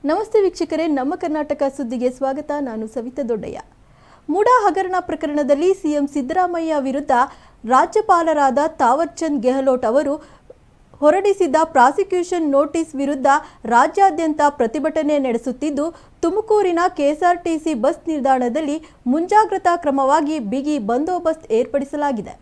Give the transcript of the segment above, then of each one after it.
ನಮಸ್ತೆ ವೀಕ್ಷಕರೇ, ನಮ್ಮ ಕರ್ನಾಟಕ ಸುದ್ದಿಗೆ ಸ್ವಾಗತ. ನಾನು ಸವಿತಾ ದೊಡ್ಡಯ್ಯ. ಮುಡಾ ಹಗರಣ ಪ್ರಕರಣದಲ್ಲಿ ಸಿಎಂ ಸಿದ್ದರಾಮಯ್ಯ ವಿರುದ್ಧ ರಾಜ್ಯಪಾಲರಾದ ತಾವರ್ ಚಂದ್ ಗೆಹ್ಲೋಟ್ ಅವರು ಹೊರಡಿಸಿದ್ದ ಪ್ರಾಸಿಕ್ಯೂಷನ್ ನೋಟಿಸ್ ವಿರುದ್ಧ ರಾಜ್ಯಾದ್ಯಂತ ಪ್ರತಿಭಟನೆ ನಡೆಸುತ್ತಿದ್ದು, ತುಮಕೂರಿನ ಕೆಎಸ್ಆರ್ಟಿಸಿ ಬಸ್ ನಿಲ್ದಾಣದಲ್ಲಿ ಮುಂಜಾಗ್ರತಾ ಕ್ರಮವಾಗಿ ಬಿಗಿ ಬಂದೋಬಸ್ತ್ ಏರ್ಪಡಿಸಲಾಗಿದೆ.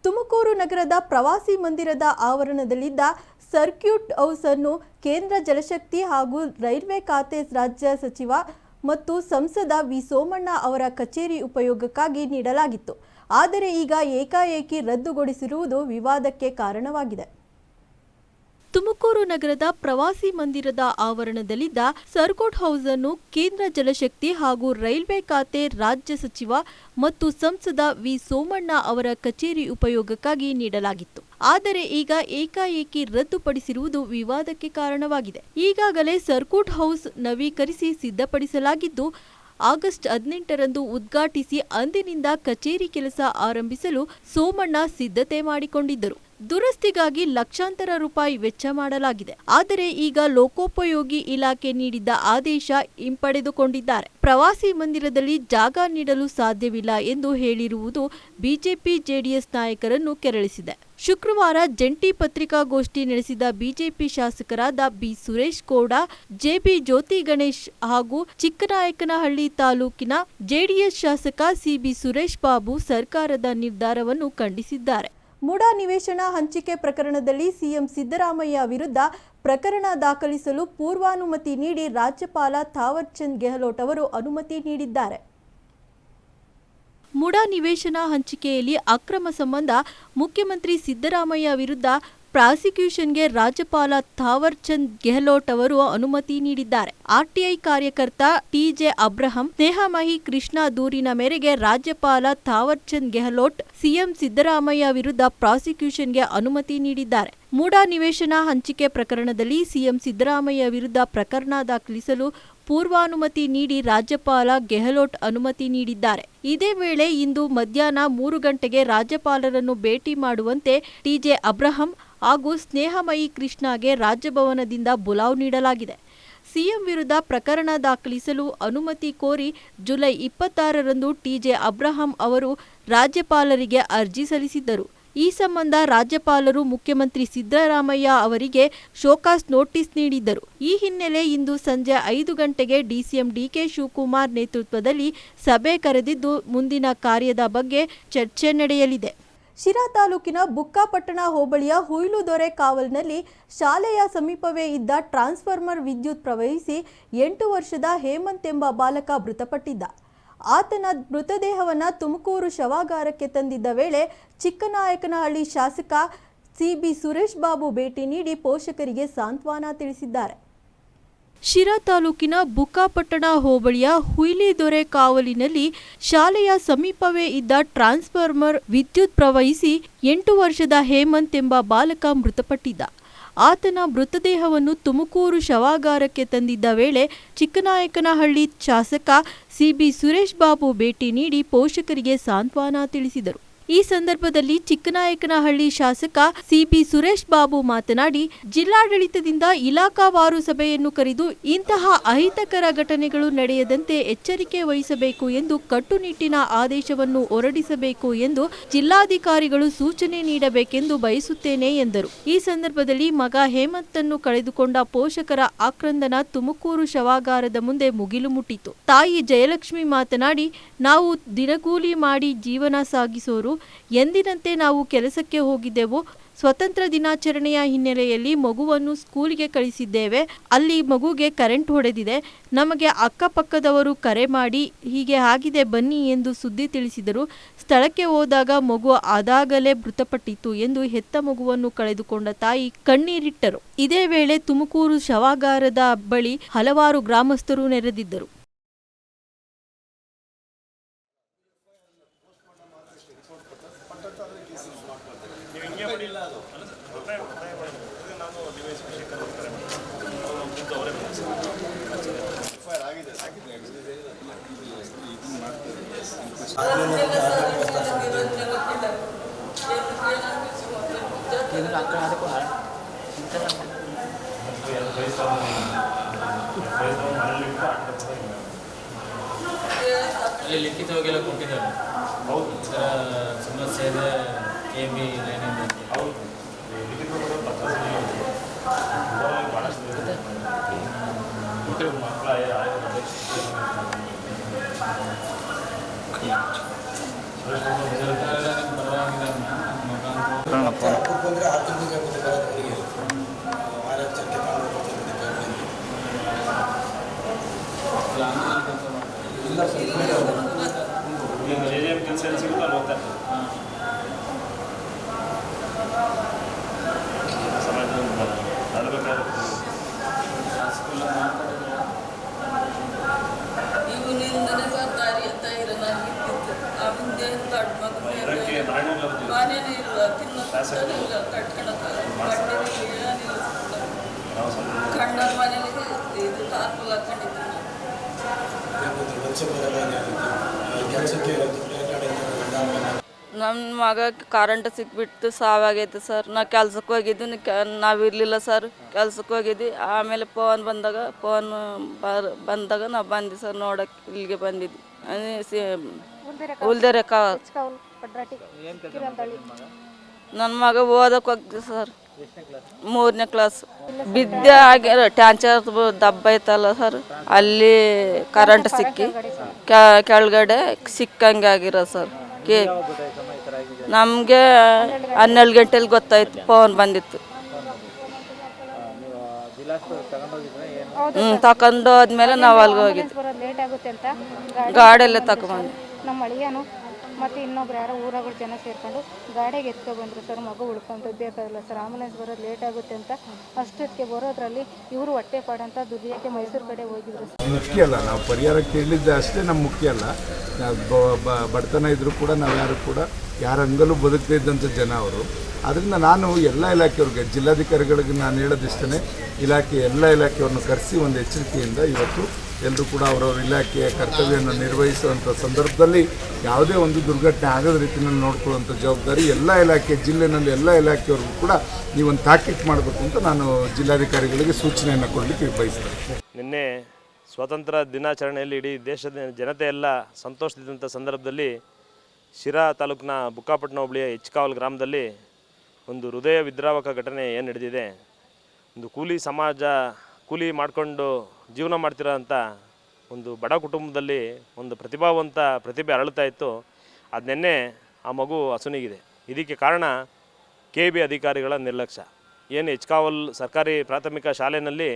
ತುಮಕೂರು ನಗರದ ಪ್ರವಾಸಿ ಮಂದಿರದ ಆವರಣದಲ್ಲಿದ್ದ ಸರ್ಕ್ಯೂಟ್ ಹೌಸ್ ಅನ್ನು ಕೇಂದ್ರ ಜಲಶಕ್ತಿ ಹಾಗೂ ರೈಲ್ವೆ ಖಾತೆ ರಾಜ್ಯ ಸಚಿವ ಮತ್ತು ಸಂಸದ ವಿ ಸೋಮಣ್ಣ ಅವರ ಕಚೇರಿ ಉಪಯೋಗಕ್ಕಾಗಿ ನೀಡಲಾಗಿತ್ತು. ಆದರೆ ಈಗ ಏಕಾಏಕಿ ರದ್ದುಗೊಳಿಸಿರುವುದು ವಿವಾದಕ್ಕೆ ಕಾರಣವಾಗಿದೆ. ತುಮಕೂರು ನಗರದ ಪ್ರವಾಸಿ ಮಂದಿರದ ಆವರಣದಲ್ಲಿದ್ದ ಸರ್ಕ್ಯೂಟ್ ಹೌಸ್ ಅನ್ನು ಕೇಂದ್ರ ಜಲಶಕ್ತಿ ಹಾಗೂ ರೈಲ್ವೆ ಖಾತೆ ರಾಜ್ಯ ಸಚಿವ ಮತ್ತು ಸಂಸದ ವಿ ಸೋಮಣ್ಣ ಅವರ ಕಚೇರಿ ಉಪಯೋಗಕ್ಕಾಗಿ ನೀಡಲಾಗಿತ್ತು. ಆದರೆ ಈಗ ಏಕಾಏಕಿ ರದ್ದುಪಡಿಸಿರುವುದು ವಿವಾದಕ್ಕೆ ಕಾರಣವಾಗಿದೆ. ಈಗಾಗಲೇ ಸರ್ಕ್ಯೂಟ್ ಹೌಸ್ ನವೀಕರಿಸಿ ಸಿದ್ಧಪಡಿಸಲಾಗಿದ್ದು, ಆಗಸ್ಟ್ 18ರಂದು ಉದ್ಘಾಟಿಸಿ ಅಂದಿನಿಂದ ಕಚೇರಿ ಕೆಲಸ ಆರಂಭಿಸಲು ಸೋಮಣ್ಣ ಸಿದ್ಧತೆ ಮಾಡಿಕೊಂಡಿದ್ದರು. ದುರಸ್ತಿಗಾಗಿ ಲಕ್ಷಾಂತರ ರೂಪಾಯಿ ವೆಚ್ಚ ಮಾಡಲಾಗಿದೆ. ಆದರೆ ಈಗ ಲೋಕೋಪಯೋಗಿ ಇಲಾಖೆ ನೀಡಿದ್ದ ಆದೇಶ ಹಿಂಪಡೆದುಕೊಂಡಿದ್ದಾರೆ. ಪ್ರವಾಸಿ ಮಂದಿರದಲ್ಲಿ ಜಾಗ ನೀಡಲು ಸಾಧ್ಯವಿಲ್ಲ ಎಂದು ಹೇಳಿರುವುದು ಬಿಜೆಪಿ ಜೆಡಿಎಸ್ ನಾಯಕರನ್ನು ಕೆರಳಿಸಿದೆ. ಶುಕ್ರವಾರ ಜಂಟಿ ಪತ್ರಿಕಾಗೋಷ್ಠಿ ನಡೆಸಿದ ಬಿಜೆಪಿ ಶಾಸಕರಾದ ಬಿ ಸುರೇಶ್ ಗೌಡ, ಜೆಬಿ ಜ್ಯೋತಿ ಗಣೇಶ್ ಹಾಗೂ ಚಿಕ್ಕನಾಯಕನಹಳ್ಳಿ ತಾಲೂಕಿನ ಜೆಡಿಎಸ್ ಶಾಸಕ ಸಿಬಿ ಸುರೇಶ್ ಬಾಬು ಸರ್ಕಾರದ ನಿರ್ಧಾರವನ್ನು ಖಂಡಿಸಿದ್ದಾರೆ. ಮುಡಾ ನಿವೇಶನ ಹಂಚಿಕೆ ಪ್ರಕರಣದಲ್ಲಿ ಸಿಎಂ ಸಿದ್ದರಾಮಯ್ಯ ವಿರುದ್ಧ ಪ್ರಕರಣ ದಾಖಲಿಸಲು ಪೂರ್ವಾನುಮತಿ ನೀಡಿ ರಾಜ್ಯಪಾಲ ತಾವರ್ ಚಂದ್ ಗೆಹ್ಲೋಟ್ ಅವರು ಅನುಮತಿ ನೀಡಿದ್ದಾರೆ. ಮುಡಾ ನಿವೇಶನ ಹಂಚಿಕೆಯಲ್ಲಿ ಅಕ್ರಮ ಸಂಬಂಧ ಮುಖ್ಯಮಂತ್ರಿ ಸಿದ್ದರಾಮಯ್ಯ ವಿರುದ್ಧ ಪ್ರಾಸಿಕ್ಯೂಷನ್ಗೆ ರಾಜ್ಯಪಾಲ ತಾವರ್ ಚಂದ್ ಗೆಹ್ಲೋಟ್ ಅವರು ಅನುಮತಿ ನೀಡಿದ್ದಾರೆ. ಆರ್ಟಿಐ ಕಾರ್ಯಕರ್ತ ಟಿಜೆ ಅಬ್ರಹಂ, ಸ್ನೇಹಮಯಿ ಕೃಷ್ಣ ದೂರಿನ ಮೇರೆಗೆ ರಾಜ್ಯಪಾಲ ತಾವರ್ ಚಂದ್ ಗೆಹ್ಲೋಟ್ ಸಿಎಂ ಸಿದ್ದರಾಮಯ್ಯ ವಿರುದ್ಧ ಪ್ರಾಸಿಕ್ಯೂಷನ್ಗೆ ಅನುಮತಿ ನೀಡಿದ್ದಾರೆ. ಮುಡಾ ನಿವೇಶನ ಹಂಚಿಕೆ ಪ್ರಕರಣದಲ್ಲಿ ಸಿಎಂ ಸಿದ್ದರಾಮಯ್ಯ ವಿರುದ್ಧ ಪ್ರಕರಣ ದಾಖಲಿಸಲು ಪೂರ್ವಾನುಮತಿ ನೀಡಿ ರಾಜ್ಯಪಾಲ ಗೆಹ್ಲೋಟ್ ಅನುಮತಿ ನೀಡಿದ್ದಾರೆ. ಇದೇ ವೇಳೆ ಇಂದು ಮಧ್ಯಾಹ್ನ 3 ಗಂಟೆಗೆ ರಾಜ್ಯಪಾಲರನ್ನು ಭೇಟಿ ಮಾಡುವಂತೆ ಟಿಜೆ ಅಬ್ರಹಂ ಹಾಗೂ ಸ್ನೇಹಮಯಿ ಕೃಷ್ಣಗೆ ರಾಜಭವನದಿಂದ ಬುಲಾವ್ ನೀಡಲಾಗಿದೆ. ಸಿಎಂ ವಿರುದ್ಧ ಪ್ರಕರಣ ದಾಖಲಿಸಲು ಅನುಮತಿ ಕೋರಿ ಜುಲೈ 26ರಂದು ಟಿಜೆ ಅಬ್ರಹಂ ಅವರು ರಾಜ್ಯಪಾಲರಿಗೆ ಅರ್ಜಿ ಸಲ್ಲಿಸಿದ್ದರು. ಈ ಸಂಬಂಧ ರಾಜ್ಯಪಾಲರು ಮುಖ್ಯಮಂತ್ರಿ ಸಿದ್ದರಾಮಯ್ಯ ಅವರಿಗೆ ಶೋಕಾಸ್ ನೋಟಿಸ್ ನೀಡಿದ್ದರು. ಈ ಹಿನ್ನೆಲೆ ಇಂದು ಸಂಜೆ 5 ಗಂಟೆಗೆ ಡಿಸಿಎಂ ಡಿಕೆ ಶಿವಕುಮಾರ್ ನೇತೃತ್ವದಲ್ಲಿ ಸಭೆ ಕರೆದಿದ್ದು, ಮುಂದಿನ ಕಾರ್ಯದ ಬಗ್ಗೆ ಚರ್ಚೆ ನಡೆಯಲಿದೆ. ಶಿರಾ ತಾಲೂಕಿನ ಬುಕ್ಕಾಪಟ್ಟಣ ಹೋಬಳಿಯ ಹುಯಿಲುದೊರೆ ಕಾವಲ್ನಲ್ಲಿ ಶಾಲೆಯ ಸಮೀಪವೇ ಇದ್ದ ಟ್ರಾನ್ಸ್ಫಾರ್ಮರ್ ವಿದ್ಯುತ್ ಪ್ರವಹಿಸಿ 8 ವರ್ಷದ ಹೇಮಂತ್ ಎಂಬ ಬಾಲಕ ಮೃತಪಟ್ಟಿದ್ದ. ಆತನ ಮೃತದೇಹವನ್ನು ತುಮಕೂರು ಶವಾಗಾರಕ್ಕೆ ತಂದಿದ್ದ ವೇಳೆ ಚಿಕ್ಕನಾಯಕನಹಳ್ಳಿ ಶಾಸಕ ಸಿಬಿ ಸುರೇಶ್ ಬಾಬು ಭೇಟಿ ನೀಡಿ ಪೋಷಕರಿಗೆ ಸಾಂತ್ವನ ತಿಳಿಸಿದ್ದಾರೆ. ಶಿರಾ ತಾಲೂಕಿನ ಬುಕ್ಕಾಪಟ್ಟಣ ಹೋಬಳಿಯ ಹುಯಿಲಿದೊರೆ ಕಾವಲಿನಲ್ಲಿ ಶಾಲೆಯ ಸಮೀಪವೇ ಇದ್ದ ಟ್ರಾನ್ಸ್ಫಾರ್ಮರ್ ವಿದ್ಯುತ್ ಪ್ರವಹಿಸಿ 8 ವರ್ಷದ ಹೇಮಂತ್ ಎಂಬ ಬಾಲಕ ಮೃತಪಟ್ಟಿದ್ದ. ಆತನ ಮೃತದೇಹವನ್ನು ತುಮಕೂರು ಶವಾಗಾರಕ್ಕೆ ತಂದಿದ್ದ ವೇಳೆ ಚಿಕ್ಕನಾಯಕನಹಳ್ಳಿ ಶಾಸಕ ಸಿಬಿ ಸುರೇಶ್ ಬಾಬು ಭೇಟಿ ನೀಡಿ ಪೋಷಕರಿಗೆ ಸಾಂತ್ವನ ತಿಳಿಸಿದರು. ಈ ಸಂದರ್ಭದಲ್ಲಿ ಚಿಕ್ಕನಾಯಕನಹಳ್ಳಿ ಶಾಸಕ ಸಿಬಿ ಸುರೇಶ್ ಬಾಬು ಮಾತನಾಡಿ, ಜಿಲ್ಲಾಡಳಿತದಿಂದ ಇಲಾಖಾವಾರು ಸಭೆಯನ್ನು ಕರೆದು ಇಂತಹ ಅಹಿತಕರ ಘಟನೆಗಳು ನಡೆಯದಂತೆ ಎಚ್ಚರಿಕೆ ವಹಿಸಬೇಕು ಎಂದು ಕಟ್ಟುನಿಟ್ಟಿನ ಆದೇಶವನ್ನು ಹೊರಡಿಸಬೇಕು ಎಂದು ಜಿಲ್ಲಾಧಿಕಾರಿಗಳು ಸೂಚನೆ ನೀಡಬೇಕೆಂದು ಬಯಸುತ್ತೇನೆ ಎಂದರು. ಈ ಸಂದರ್ಭದಲ್ಲಿ ಮಗ ಹೇಮಂತನ್ನು ಕಳೆದುಕೊಂಡ ಪೋಷಕರ ಆಕ್ರಂದನ ತುಮಕೂರು ಶವಾಗಾರದ ಮುಂದೆ ಮುಗಿಲು ಮುಟ್ಟಿತು. ತಾಯಿ ಜಯಲಕ್ಷ್ಮಿ ಮಾತನಾಡಿ, ನಾವು ದಿನಗೂಲಿ ಮಾಡಿ ಜೀವನ ಸಾಗಿಸೋರು. ಎಂದಿನಂತೆ ನಾವು ಕೆಲಸಕ್ಕೆ ಹೋಗಿದ್ದೆವು. ಸ್ವತಂತ್ರ ದಿನಾಚರಣೆಯ ಹಿನ್ನೆಲೆಯಲ್ಲಿ ಮಗುವನ್ನು ಸ್ಕೂಲಿಗೆ ಕಳಿಸಿದ್ದೇವೆ. ಅಲ್ಲಿ ಮಗುಗೆ ಕರೆಂಟ್ ಹೊಡೆದಿದೆ. ನಮಗೆ ಅಕ್ಕಪಕ್ಕದವರು ಕರೆ ಮಾಡಿ ಹೀಗೆ ಆಗಿದೆ ಬನ್ನಿ ಎಂದು ಸುದ್ದಿ ತಿಳಿಸಿದರು. ಸ್ಥಳಕ್ಕೆ ಹೋದಾಗ ಮಗು ಅದಾಗಲೇ ಮೃತಪಟ್ಟಿತ್ತು ಎಂದು ಹೆತ್ತ ಮಗುವನ್ನು ಕಳೆದುಕೊಂಡ ತಾಯಿ ಕಣ್ಣೀರಿಟ್ಟರು. ಇದೇ ವೇಳೆ ತುಮಕೂರು ಶವಾಗಾರದ ಬಳಿ ಹಲವಾರು ಗ್ರಾಮಸ್ಥರು ನೆರೆದಿದ್ದರು. ಲಿಖಿತವಾಗೆಲ್ಲ ಕೊಟ್ಟಿದ್ದಾರೆ. ಹೌದು, ಸಮಸ್ಯೆ ಇದೆ. KB ಲೈನಿಂದ ಹೌದು ಕೆಲಸ ಸಿಗುತ್ತಾ ಹೋಗ್ತಾರೆ. ನಮ್ಮ ಮಗ ಕರೆಂಟ್ ಸಿಕ್ಬಿಟ್ಟು ಸಾವಾಗೈತೆ ಸರ್. ನಾ ಕೆಲ್ಸಕ್ಕೆ ಹೋಗಿದ್ದು, ನಾವಿರಲಿಲ್ಲ ಸರ್, ಕೆಲ್ಸಕ್ಕೆ ಹೋಗಿದ್ವಿ. ಆಮೇಲೆ ಫೋನ್ ಬಂದಾಗ ನಾವು ಬಂದ್ವಿ ಸರ್ ನೋಡಕ್ಕೆ. ಇಲ್ಲಿಗೆ ಬಂದಿದ್ವಿ. ಉಲ್ದೇರೆ ನನ್ನ ಮಗ ಓದಕ್ಕೆ ಹೋಗ್ತೀವಿ ಸರ್, 3ನೇ ಕ್ಲಾಸ್. ಬಿದ್ದೆ ಆಗ್ಯಾರ, ಟ್ಯಾಂಚರ್ ದಬ್ಬ ಐತಲ್ಲ ಸರ್, ಅಲ್ಲಿ ಕರೆಂಟ್ ಸಿಕ್ಕಿ ಕೆಳಗಡೆ ಸಿಕ್ಕಂಗೆ ಆಗಿರೋ ಸರ್. ನಮಗೆ 12 ಗಂಟೆಲಿ ಗೊತ್ತಾಯ್ತು, ಫೋನ್ ಬಂದಿತ್ತು. ತಗೊಂಡು ಹೋದ್ಮೇಲೆ ನಾವು ಅಲ್ಲಿಗೆ ಹೋಗಿದ್ವಿ. ಗಾಡಿಯಲ್ಲೇ ತಗೊಂಡ್ಬಂದು ನಮ್ಮ ಅಳಿಯನು ಮತ್ತು ಇನ್ನೊಬ್ರು ಯಾರೋ ಊರಾಗಳು ಜನ ಸೇರ್ಕೊಂಡು ಗಾಡಿಗೆ ಎತ್ಕೊಬಂದರು ಸರ್. ಮಗು ಉಳ್ಕೊಂಡು ಬೇಕಾಗಿಲ್ಲ ಸರ್, ಆಂಬುಲೆನ್ಸ್ ಬರೋದು ಲೇಟ್ ಆಗುತ್ತೆ ಅಂತ ಅಷ್ಟೊತ್ತಿಗೆ ಬರೋದ್ರಲ್ಲಿ ಇವರು ಹೊಟ್ಟೆ ಪಾಡಂತ ದುಡಿಯೋಕ್ಕೆ ಮೈಸೂರು ಕಡೆ ಹೋಗಿದ್ರು. ಮುಖ್ಯ ಅಲ್ಲ, ನಾವು ಪರಿಹಾರ ಕೇಳಿದ್ದೆ ಅಷ್ಟೇ ನಮ್ಮ ಮುಖ್ಯ ಅಲ್ಲ. ಬಡತನ ಇದ್ದರೂ ಕೂಡ ನಾವು ಯಾರು ಕೂಡ ಯಾರಂಗಲೂ ಬದುಕದೇ ಇದ್ದಂಥ ಜನ ಅವರು. ಅದರಿಂದ ನಾನು ಎಲ್ಲ ಇಲಾಖೆಯವ್ರಿಗೆ, ಜಿಲ್ಲಾಧಿಕಾರಿಗಳಿಗೆ ನಾನು ಹೇಳೋದಿಷ್ಟೇ, ಎಲ್ಲ ಇಲಾಖೆಯವ್ರನ್ನ ಕರೆಸಿ ಒಂದು ಎಚ್ಚರಿಕೆಯಿಂದ ಇವತ್ತು ಎಲ್ಲರೂ ಕೂಡ ಅವರವ್ರ ಇಲಾಖೆಯ ಕರ್ತವ್ಯವನ್ನು ನಿರ್ವಹಿಸುವಂಥ ಸಂದರ್ಭದಲ್ಲಿ ಯಾವುದೇ ಒಂದು ದುರ್ಘಟನೆ ಆಗದ ರೀತಿಯಲ್ಲಿ ನೋಡ್ಕೊಳ್ಳುವಂಥ ಜವಾಬ್ದಾರಿ ಎಲ್ಲ ಇಲಾಖೆ, ಜಿಲ್ಲೆನಲ್ಲಿ ಎಲ್ಲ ಇಲಾಖೆಯವ್ರಿಗೂ ಕೂಡ ನೀವೊಂದು ತಾಕೀತು ಮಾಡಬೇಕು ಅಂತ ನಾನು ಜಿಲ್ಲಾಧಿಕಾರಿಗಳಿಗೆ ಸೂಚನೆಯನ್ನು ಕೊಡಲಿಕ್ಕೆ ಬಯಸ್ತೇನೆ. ನಿನ್ನೆ ಸ್ವಾತಂತ್ರ್ಯ ದಿನಾಚರಣೆಯಲ್ಲಿ ಇಡೀ ದೇಶದ ಜನತೆ ಎಲ್ಲ ಸಂತೋಷದಿದ್ದಂಥ ಸಂದರ್ಭದಲ್ಲಿ ಶಿರಾ ತಾಲೂಕಿನ ಬುಕ್ಕಾಪಟ್ಟಣ ಹೋಬಳಿಯ ಹೆಚ್ಕಾವಲ್ ಗ್ರಾಮದಲ್ಲಿ ಒಂದು ಹೃದಯ ವಿದ್ರಾವಕ ಘಟನೆ ಏನು ನಡೆದಿದೆ. ಒಂದು ಕೂಲಿ ಮಾಡಿಕೊಂಡು ಜೀವನ ಮಾಡ್ತಿರೋ ಅಂಥ ಒಂದು ಬಡ ಕುಟುಂಬದಲ್ಲಿ ಒಂದು ಪ್ರತಿಭೆ ಅರಳುತ್ತಾ ಇತ್ತು. ಅದು ನಿನ್ನೆ ಆ ಮಗು ಅಸುನೀಗಿದೆ. ಇದಕ್ಕೆ ಕಾರಣ KB ಅಧಿಕಾರಿಗಳ ನಿರ್ಲಕ್ಷ್ಯ. ಏನು ಹೆಚ್ಕಾವಲ್ ಸರ್ಕಾರಿ ಪ್ರಾಥಮಿಕ ಶಾಲೆಯಲ್ಲಿ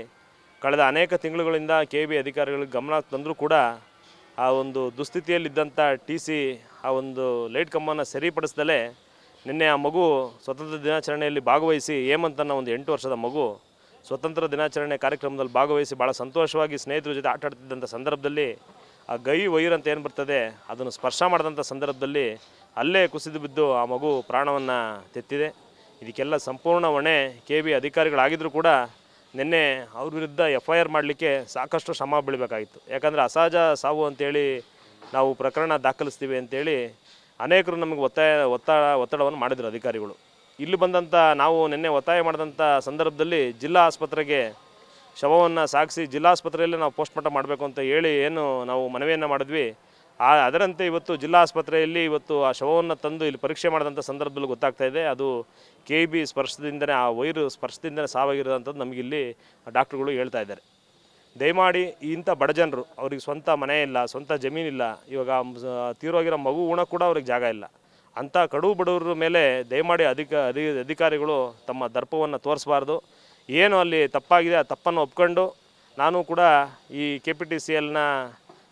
ಕಳೆದ ಅನೇಕ ತಿಂಗಳುಗಳಿಂದ KB ಅಧಿಕಾರಿಗಳಿಗೆ ಗಮನ ತಂದರೂ ಕೂಡ ಆ ಒಂದು ದುಸ್ಥಿತಿಯಲ್ಲಿದ್ದಂಥ TC ಆ ಒಂದು ಲೈಟ್ ಕಂಬನ ಸರಿಪಡಿಸ್ದಲೇ ನಿನ್ನೆ ಆ ಮಗು ಸ್ವತಂತ್ರ ದಿನಾಚರಣೆಯಲ್ಲಿ ಭಾಗವಹಿಸಿ, ಹೇಮಂತ್ ಅನ್ನೋ ಒಂದು 8 ವರ್ಷದ ಮಗು ಸ್ವತಂತ್ರ ದಿನಾಚರಣೆ ಕಾರ್ಯಕ್ರಮದಲ್ಲಿ ಭಾಗವಹಿಸಿ ಭಾಳ ಸಂತೋಷವಾಗಿ ಸ್ನೇಹಿತರ ಜೊತೆ ಆಟ ಆಡ್ತಿದ್ದಂಥ ಸಂದರ್ಭದಲ್ಲಿ ಆ ವೈರ್ ಅಂತ ಏನು ಬರ್ತದೆ ಅದನ್ನು ಸ್ಪರ್ಶ ಮಾಡಿದಂಥ ಸಂದರ್ಭದಲ್ಲಿ ಅಲ್ಲೇ ಕುಸಿದು ಬಿದ್ದು ಆ ಮಗು ಪ್ರಾಣವನ್ನು ತೆತ್ತಿದೆ. ಇದಕ್ಕೆಲ್ಲ ಸಂಪೂರ್ಣ ಹೊಣೆ KB ಅಧಿಕಾರಿಗಳಾಗಿದ್ದರೂ ಕೂಡ ನಿನ್ನೆ ಅವ್ರ ವಿರುದ್ಧ FIR ಮಾಡಲಿಕ್ಕೆ ಸಾಕಷ್ಟು ಶ್ರಮ ಬೀಳಬೇಕಾಗಿತ್ತು. ಯಾಕಂದರೆ ಅಸಹಜ ಸಾವು ಅಂತೇಳಿ ನಾವು ಪ್ರಕರಣ ದಾಖಲಿಸ್ತೀವಿ ಅಂತೇಳಿ ಅನೇಕರು ನಮಗೆ ಒತ್ತಡವನ್ನು ಮಾಡಿದರು ಅಧಿಕಾರಿಗಳು. ಇಲ್ಲಿ ಬಂದಂಥ ನಾವು ನಿನ್ನೆ ಒತ್ತಾಯ ಮಾಡಿದಂಥ ಸಂದರ್ಭದಲ್ಲಿ ಜಿಲ್ಲಾ ಆಸ್ಪತ್ರೆಗೆ ಶವವನ್ನು ಸಾಗಿಸಿ ಜಿಲ್ಲಾಸ್ಪತ್ರೆಯಲ್ಲೇ ನಾವು ಪೋಸ್ಟ್ಮಾರ್ಟಮ್ ಮಾಡಬೇಕು ಅಂತ ಹೇಳಿ ಏನು ನಾವು ಮನವಿಯನ್ನು ಮಾಡಿದ್ವಿ, ಅದರಂತೆ ಇವತ್ತು ಜಿಲ್ಲಾ ಆಸ್ಪತ್ರೆಯಲ್ಲಿ ಇವತ್ತು ಆ ಶವವನ್ನು ತಂದು ಇಲ್ಲಿ ಪರೀಕ್ಷೆ ಮಾಡಿದಂಥ ಸಂದರ್ಭದಲ್ಲಿ ಗೊತ್ತಾಗ್ತಾ ಇದೆ ಅದು KEB ಸ್ಪರ್ಶದಿಂದನೇ, ಆ ವೈರು ಸ್ಪರ್ಶದಿಂದನೇ ಸಾವಾಗಿರೋದಂಥದ್ದು ನಮಗಿಲ್ಲಿ ಡಾಕ್ಟ್ರುಗಳು ಹೇಳ್ತಾ ಇದ್ದಾರೆ. ದಯಮಾಡಿ ಇಂಥ ಬಡ ಜನರು, ಅವ್ರಿಗೆ ಸ್ವಂತ ಮನೆ ಇಲ್ಲ, ಸ್ವಂತ ಜಮೀನಿಲ್ಲ, ಇವಾಗ ತೀರೋಗಿರೋ ಮಗು ಉಣಕ್ಕೆ ಕೂಡ ಅವ್ರಿಗೆ ಜಾಗ ಇಲ್ಲ, ಅಂಥ ಕಡು ಬಡವರ ಮೇಲೆ ದಯಮಾಡಿ ಅಧಿಕಾರಿಗಳು ತಮ್ಮ ದರ್ಪವನ್ನು ತೋರಿಸಬಾರ್ದು. ಏನು ಅಲ್ಲಿ ತಪ್ಪಾಗಿದೆ ಆ ತಪ್ಪನ್ನು ಒಪ್ಕೊಂಡು ನಾನು ಕೂಡ ಈ KPTCLನ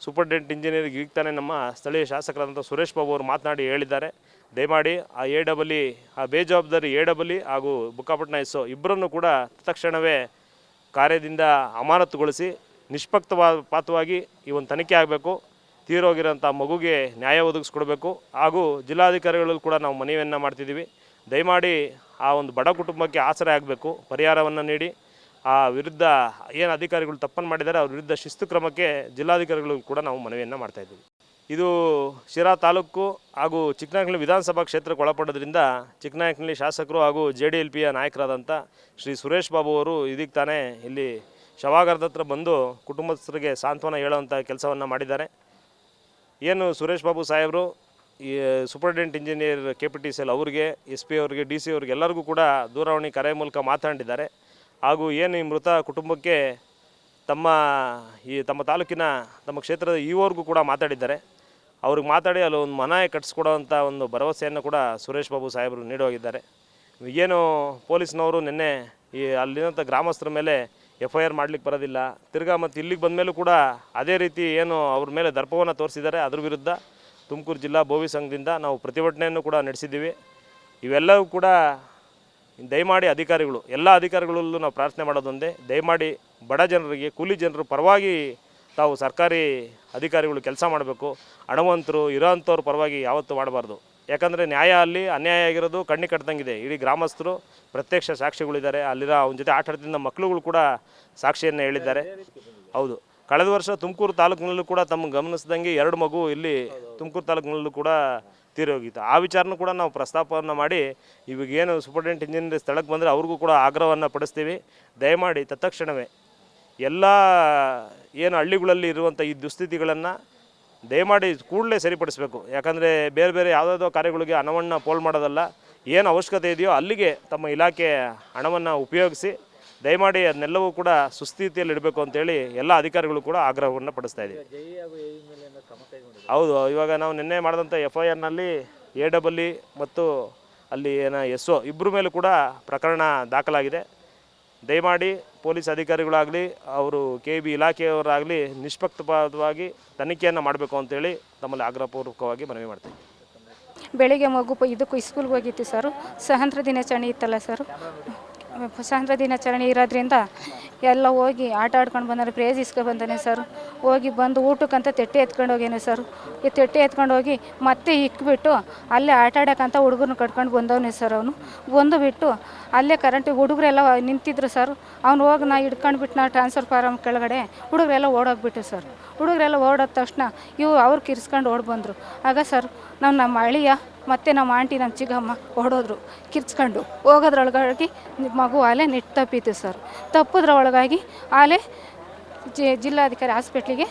ಸೂಪರ್ಡೆಂಟ್ ಇಂಜಿನಿಯರಿಂಗ್ ಈಗ ತಾನೇ ನಮ್ಮ ಸ್ಥಳೀಯ ಶಾಸಕರಾದಂಥ ಸುರೇಶ್ ಬಾಬು ಅವರು ಮಾತನಾಡಿ ಹೇಳಿದ್ದಾರೆ. ದಯಮಾಡಿ ಆ AEE ಆ ಬೇಜವಾಬ್ದಾರಿ AEE ಹಾಗೂ ಬುಕ್ಕಾಪಟ್ಟಣ SO ಇಬ್ಬರನ್ನು ಕೂಡ ತಕ್ಷಣವೇ ಕಾರ್ಯದಿಂದ ಅಮಾನತುಗೊಳಿಸಿ ನಿಷ್ಪಕ್ಷಪಾತವಾಗಿ ಈ ಒಂದು ತನಿಖೆ ಆಗಬೇಕು. ತೀರೋಗಿರೋಂಥ ಮಗುಗೆ ನ್ಯಾಯ ಒದಗಿಸ್ಕೊಡ್ಬೇಕು. ಹಾಗೂ ಜಿಲ್ಲಾಧಿಕಾರಿಗಳಲ್ಲೂ ಕೂಡ ನಾವು ಮನವಿಯನ್ನು ಮಾಡ್ತಿದ್ದೀವಿ, ದಯಮಾಡಿ ಆ ಒಂದು ಬಡ ಕುಟುಂಬಕ್ಕೆ ಆಸರೆ ಆಗಬೇಕು, ಪರಿಹಾರವನ್ನು ನೀಡಿ ಆ ವಿರುದ್ಧ ಏನು ಅಧಿಕಾರಿಗಳು ತಪ್ಪನ್ನು ಮಾಡಿದ್ದಾರೆ ಅವ್ರ ವಿರುದ್ಧ ಶಿಸ್ತು ಕ್ರಮಕ್ಕೆ ಜಿಲ್ಲಾಧಿಕಾರಿಗಳಿಗೂ ಕೂಡ ನಾವು ಮನವಿಯನ್ನು ಮಾಡ್ತಾಯಿದ್ದೀವಿ. ಇದು ಶಿರಾ ತಾಲೂಕು ಹಾಗೂ ಚಿಕ್ಕನಾಯಕನಹಳ್ಳಿ ವಿಧಾನಸಭಾ ಕ್ಷೇತ್ರಕ್ಕೆ ಒಳಪಡೋದ್ರಿಂದ ಚಿಕ್ಕನಾಯಕನಹಳ್ಳಿ ಶಾಸಕರು ಹಾಗೂ JDLPಯ ನಾಯಕರಾದಂಥ ಶ್ರೀ ಸುರೇಶ್ ಬಾಬು ಅವರು ಇದೀಗ ತಾನೇ ಇಲ್ಲಿ ಶವಾಗಾರದ ಹತ್ರ ಬಂದು ಕುಟುಂಬಸ್ಥರಿಗೆ ಸಾಂತ್ವನ ಹೇಳುವಂಥ ಕೆಲಸವನ್ನು ಮಾಡಿದ್ದಾರೆ. ಏನು ಸುರೇಶ್ ಬಾಬು ಸಾಹೇಬರು ಈ ಸೂಪರ್ಡೆಂಟ್ ಇಂಜಿನಿಯರ್ KPTCL ಅವ್ರಿಗೆ, SP ಅವ್ರಿಗೆ, DC ಅವ್ರಿಗೆ ಎಲ್ಲರಿಗೂ ಕೂಡ ದೂರವಾಣಿ ಕರೆ ಮೂಲಕ ಮಾತನಾಡಿದ್ದಾರೆ. ಹಾಗೂ ಏನು ಈ ಮೃತ ಕುಟುಂಬಕ್ಕೆ ತಮ್ಮ ತಾಲೂಕಿನ ತಮ್ಮ ಕ್ಷೇತ್ರದ EOವರೆಗೂ ಕೂಡ ಮಾತಾಡಿದ್ದಾರೆ. ಅವ್ರಿಗೆ ಮಾತಾಡಿ ಅಲ್ಲಿ ಒಂದು ಮನೆ ಕಟ್ಟಿಸ್ಕೊಡೋವಂಥ ಒಂದು ಭರವಸೆಯನ್ನು ಕೂಡ ಸುರೇಶ್ ಬಾಬು ಸಾಹೇಬರು ನೀಡೋಗಿದ್ದಾರೆ. ಏನು ಪೊಲೀಸ್ನವರು ನಿನ್ನೆ ಈ ಅಲ್ಲಿರೋಂಥ ಗ್ರಾಮಸ್ಥರ ಮೇಲೆ FIR ಮಾಡಲಿಕ್ಕೆ ಬರೋದಿಲ್ಲ, ತಿರ್ಗಾ ಮತ್ತು ಇಲ್ಲಿಗೆ ಬಂದ ಮೇಲೂ ಕೂಡ ಅದೇ ರೀತಿ ಏನು ಅವ್ರ ಮೇಲೆ ದರ್ಪವನ್ನು ತೋರಿಸಿದ್ದಾರೆ, ಅದ್ರ ವಿರುದ್ಧ ತುಮಕೂರು ಜಿಲ್ಲಾ ಬೋವಿ ಸಂಘದಿಂದ ನಾವು ಪ್ರತಿಭಟನೆಯನ್ನು ಕೂಡ ನಡೆಸಿದ್ದೀವಿ. ಇವೆಲ್ಲವೂ ಕೂಡ ದಯಮಾಡಿ ಅಧಿಕಾರಿಗಳು, ಎಲ್ಲ ಅಧಿಕಾರಿಗಳಲ್ಲೂ ನಾವು ಪ್ರಾರ್ಥನೆ ಮಾಡೋದೊಂದೇ, ದಯಮಾಡಿ ಬಡ ಜನರಿಗೆ, ಕೂಲಿ ಜನರ ಪರವಾಗಿ ತಾವು ಸರ್ಕಾರಿ ಅಧಿಕಾರಿಗಳು ಕೆಲಸ ಮಾಡಬೇಕು. ಹಣವಂತರು ಇರೋವಂಥವ್ರ ಪರವಾಗಿ ಯಾವತ್ತೂ ಮಾಡಬಾರ್ದು. ಯಾಕಂದರೆ ನ್ಯಾಯ ಅಲ್ಲಿ ಅನ್ಯಾಯ ಆಗಿರೋದು ಕಣ್ಣಿಗೆ ಕಟ್ಟದಂಗಿದೆ. ಇಡೀ ಗ್ರಾಮಸ್ಥರು ಪ್ರತ್ಯಕ್ಷ ಸಾಕ್ಷಿಗಳಿದ್ದಾರೆ, ಅಲ್ಲಿರೋ ಅವನ ಜೊತೆ ಆಟ ಆಡ್ತಿದ್ದ ಮಕ್ಕಳುಗಳು ಕೂಡ ಸಾಕ್ಷಿಯನ್ನು ಹೇಳಿದ್ದಾರೆ. ಹೌದು, ಕಳೆದ ವರ್ಷ ತುಮಕೂರು ತಾಲೂಕಿನಲ್ಲೂ ಕೂಡ ತಮ್ಮ ಗಮನಿಸಿದಂಗೆ 2 ಮಗು ಇಲ್ಲಿ ತುಮಕೂರು ತಾಲೂಕಿನಲ್ಲೂ ಕೂಡ ತೀರೋಗಿತ್ತು. ಆ ವಿಚಾರನೂ ಕೂಡ ನಾವು ಪ್ರಸ್ತಾಪವನ್ನು ಮಾಡಿ ಇವಾಗ ಏನು ಸೂಪರ್ಡೆಂಟ್ ಇಂಜಿನಿಯರ್ ಸ್ಥಳಕ್ಕೆ ಬಂದರೆ ಅವ್ರಿಗೂ ಕೂಡ ಆಗ್ರಹವನ್ನು ಪಡಿಸ್ತೀವಿ. ದಯಮಾಡಿ ತತ್ಕ್ಷಣವೇ ಎಲ್ಲ ಏನು ಹಳ್ಳಿಗಳಲ್ಲಿ ಇರುವಂಥ ಈ ದುಸ್ಥಿತಿಗಳನ್ನು ದಯಮಾಡಿ ಕೂಡಲೇ ಸರಿಪಡಿಸಬೇಕು. ಯಾಕಂದರೆ ಬೇರೆ ಬೇರೆ ಯಾವುದಾದ್ರೂ ಕಾರ್ಯಗಳಿಗೆ ಹಣವನ್ನು ಪೋಲ್ ಮಾಡೋದಲ್ಲ, ಏನು ಅವಶ್ಯಕತೆ ಇದೆಯೋ ಅಲ್ಲಿಗೆ ತಮ್ಮ ಇಲಾಖೆ ಹಣವನ್ನು ಉಪಯೋಗಿಸಿ ದಯಮಾಡಿ ಅದನ್ನೆಲ್ಲವೂ ಕೂಡ ಸುಸ್ಥಿತಿಯಲ್ಲಿ ಇಡಬೇಕು ಅಂತೇಳಿ ಎಲ್ಲ ಅಧಿಕಾರಿಗಳು ಕೂಡ ಆಗ್ರಹವನ್ನು ಪಡಿಸ್ತಾ ಇದ್ದೀವಿ. ಹೌದು, ಇವಾಗ ನಾವು ನಿನ್ನೆ ಮಾಡಿದಂಥ FIRನಲ್ಲಿ AEE ಮತ್ತು ಅಲ್ಲಿ SO ಇಬ್ಬರ ಮೇಲೂ ಕೂಡ ಪ್ರಕರಣ ದಾಖಲಾಗಿದೆ. ದಯಮಾಡಿ ಪೊಲೀಸ್ ಅಧಿಕಾರಿಗಳಾಗಲಿ ಅವರು KEB ಇಲಾಖೆಯವರಾಗಲಿ ನಿಷ್ಪಕ್ಷಪಾತವಾಗಿ ತನಿಖೆಯನ್ನು ಮಾಡಬೇಕು ಅಂತೇಳಿ ತಮ್ಮಲ್ಲಿ ಆಗ್ರಹಪೂರ್ವಕವಾಗಿ ಮನವಿ ಮಾಡ್ತೀವಿ. ಬೆಳಿಗ್ಗೆ ಮಗು ಇದಕ್ಕೂ ಸ್ಕೂಲ್ಗೆ ಹೋಗಿತ್ತು ಸರ್. ಸ್ವಾತಂತ್ರ್ಯ ದಿನಾಚರಣೆ ಇತ್ತಲ್ಲ ಸರ್, ಸ್ವಾತಂತ್ರ್ಯ ದಿನಾಚರಣೆ ಇರೋದ್ರಿಂದ ಎಲ್ಲ ಹೋಗಿ ಆಟ ಆಡ್ಕೊಂಡು ಬಂದಾನೆ, ಪ್ರೇಸ್ ಇಸ್ಕೊ ಬಂದಾನೆ ಸರ್. ಹೋಗಿ ಬಂದು ಊಟಕ್ಕಂತ ತೆಟ್ಟೆ ಎತ್ಕೊಂಡು ಹೋಗ್ಯಾನೆ ಸರ್. ಈ ತೆಟ್ಟೆ ಎತ್ಕೊಂಡು ಹೋಗಿ ಮತ್ತೆ ಇಕ್ಬಿಟ್ಟು ಅಲ್ಲೇ ಆಟ ಆಡೋಕ್ಕಂತ ಹುಡುಗರನ್ನ ಕಟ್ಕೊಂಡು ಬಂದವನೇ ಸರ್. ಅವನು ಬಂದು ಬಿಟ್ಟು ಅಲ್ಲೇ ಕರೆಂಟಿಗೆ ಹುಡುಗರೆಲ್ಲ ನಿಂತಿದ್ರು ಸರ್. ಅವ್ನು ಹೋಗಿ ನಾ ಹಿಡ್ಕೊಂಡ್ಬಿಟ್ಟು ನಾ ಟ್ರಾನ್ಸ್ಫರ್ ಫಾರಮ್ ಕೆಳಗಡೆ ಹುಡುಗರೆಲ್ಲ ಓಡೋಗ್ಬಿಟ್ಟು ಸರ್. ಹುಡುಗರೆಲ್ಲ ಓಡೋದ ತಕ್ಷಣ ಅವ್ರು ಕಿರ್ಸ್ಕೊಂಡು ಓಡಿ ಬಂದರು. ಆಗ ಸರ್ ನಮ್ಮ ಅಳಿಯ ಮತ್ತು ನಮ್ಮ ಆಂಟಿ, ನಮ್ಮ ಚಿಕ್ಕಮ್ಮ ಓಡೋದ್ರು ಕಿರ್ಚ್ಕೊಂಡು. ಹೋಗೋದ್ರೊಳಗಾಗಿ ಮಗು ಅಲ್ಲೇ ನೆಟ್ಟು ತಪ್ಪಿತ್ತು ಸರ್. ತಪ್ಪಿದ್ರ ಒಳಗಾಗಿ ಆಲೇ ಜಿಲ್ಲಾಧಿಕಾರಿ ಹಾಸ್ಪಿಟ್ಲಿಗೆ